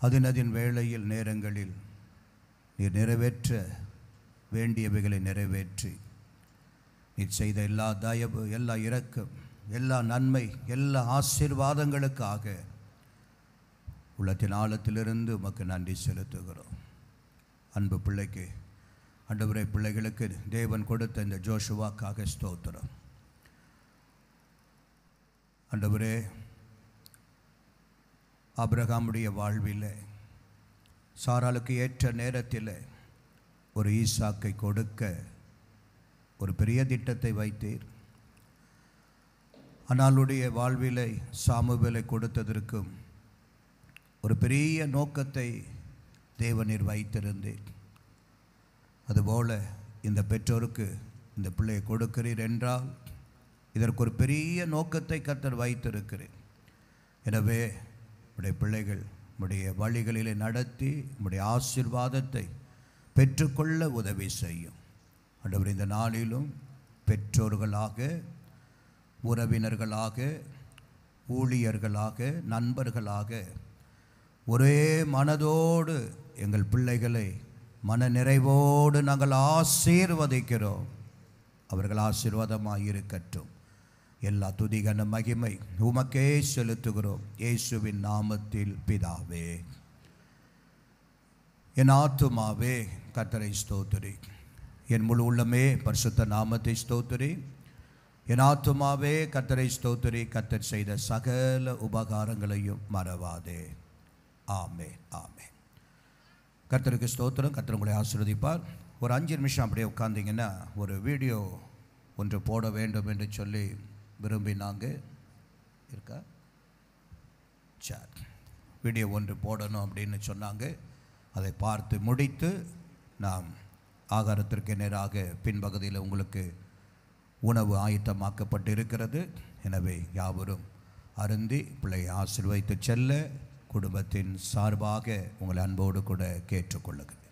அதின் வேளையில் நேரங்களில் நீர் நிறைவேற்ற வேண்டியவைகளை நிறைவேற்றி நீர் செய்த எல்லா தயவு, எல்லா இரக்கம், எல்லா நன்மை, எல்லா ஆசீர்வாதங்களுக்காக உள்ளத்தின் ஆழத்திலிருந்து உமக்கு நன்றி செலுத்துகிறோம். அன்பு பிள்ளைக்கு, ஆண்டவரே, பிள்ளைகளுக்கு தேவன் கொடுத்த இந்த ஜோஷுவாக்காக ஸ்தோத்திரம். ஆண்டவரே, ஆபிரகாமுடைய வாழ்வில் சாராளுக்கு ஏற்ற நேரத்தில் ஒரு ஈசாக்கை கொடுக்க ஒரு பெரிய திட்டத்தை வைத்தீர். அன்னாளுடைய வாழ்விலை சாமுவேலை கொடுத்ததற்கும் ஒரு பெரிய நோக்கத்தை தேவனீர் வைத்திருந்தேன். அதுபோல் இந்த பெற்றோருக்கு இந்த பிள்ளையை கொடுக்கிறீர் என்றால் இதற்கு ஒரு பெரிய நோக்கத்தை கர்த்தர் வைத்திருக்கிறேன். எனவே உடைய பிள்ளைகள் உடைய வழிகளிலே நடத்தி உடைய ஆசீர்வாதத்தை பெற்றுக்கொள்ள உதவி செய்யும். ஆண்டவர், இந்த நாளிலும் பெற்றோர்களாக, உறவினர்களாக, ஊழியர்களாக, நண்பர்களாக ஒரே மனதோடு எங்கள் பிள்ளைகளை மன நிறைவோடு நாங்கள் ஆசீர்வதிக்கிறோம். அவர்கள் ஆசீர்வாதமாக இருக்கட்டும். எல்லா துதிகன மகிமை உமக்கே செலுத்துகிறோம், இயேசுவின் நாமத்தில் பிதாவே. என் ஆத்துமாவே கர்த்தரை ஸ்தோத்திரி, என் முழு உள்ளமே பரிசுத்த நாமத்தை ஸ்தோத்திரி. என் ஆத்துமாவே கர்த்தரை ஸ்தோத்திரி, கர்த்தர் செய்த சகல உபகாரங்களையும் மறவாதே. ஆமென், ஆமென். கர்த்தருக்கு ஸ்தோத்திரம். கர்த்தர் உங்களை ஆசீர்வதிப்பார். ஒரு 5 நிமிஷம் அப்படியே உட்கார்ந்தீங்கன்னா ஒரு வீடியோ ஒன்று போட வேண்டும் என்று சொல்லி விரும்பினாங்க. இருக்கா? சரி, வீடியோ ஒன்று போடணும் அப்படின்னு சொன்னாங்க. அதை பார்த்து முடித்து நாம் ஆகாரத்திற்கு நேராக பின்பகுதியில் உங்களுக்கு உணவு ஆயத்தமாக்கப்பட்டு இருக்கிறது. எனவே யாவரும் அருந்தி பிள்ளையை ஆசீர்வதித்து செல்ல குடும்பத்தின் சார்பாக உங்களை அன்போடு கூட கேட்டுக்கொள்ளுங்கள்.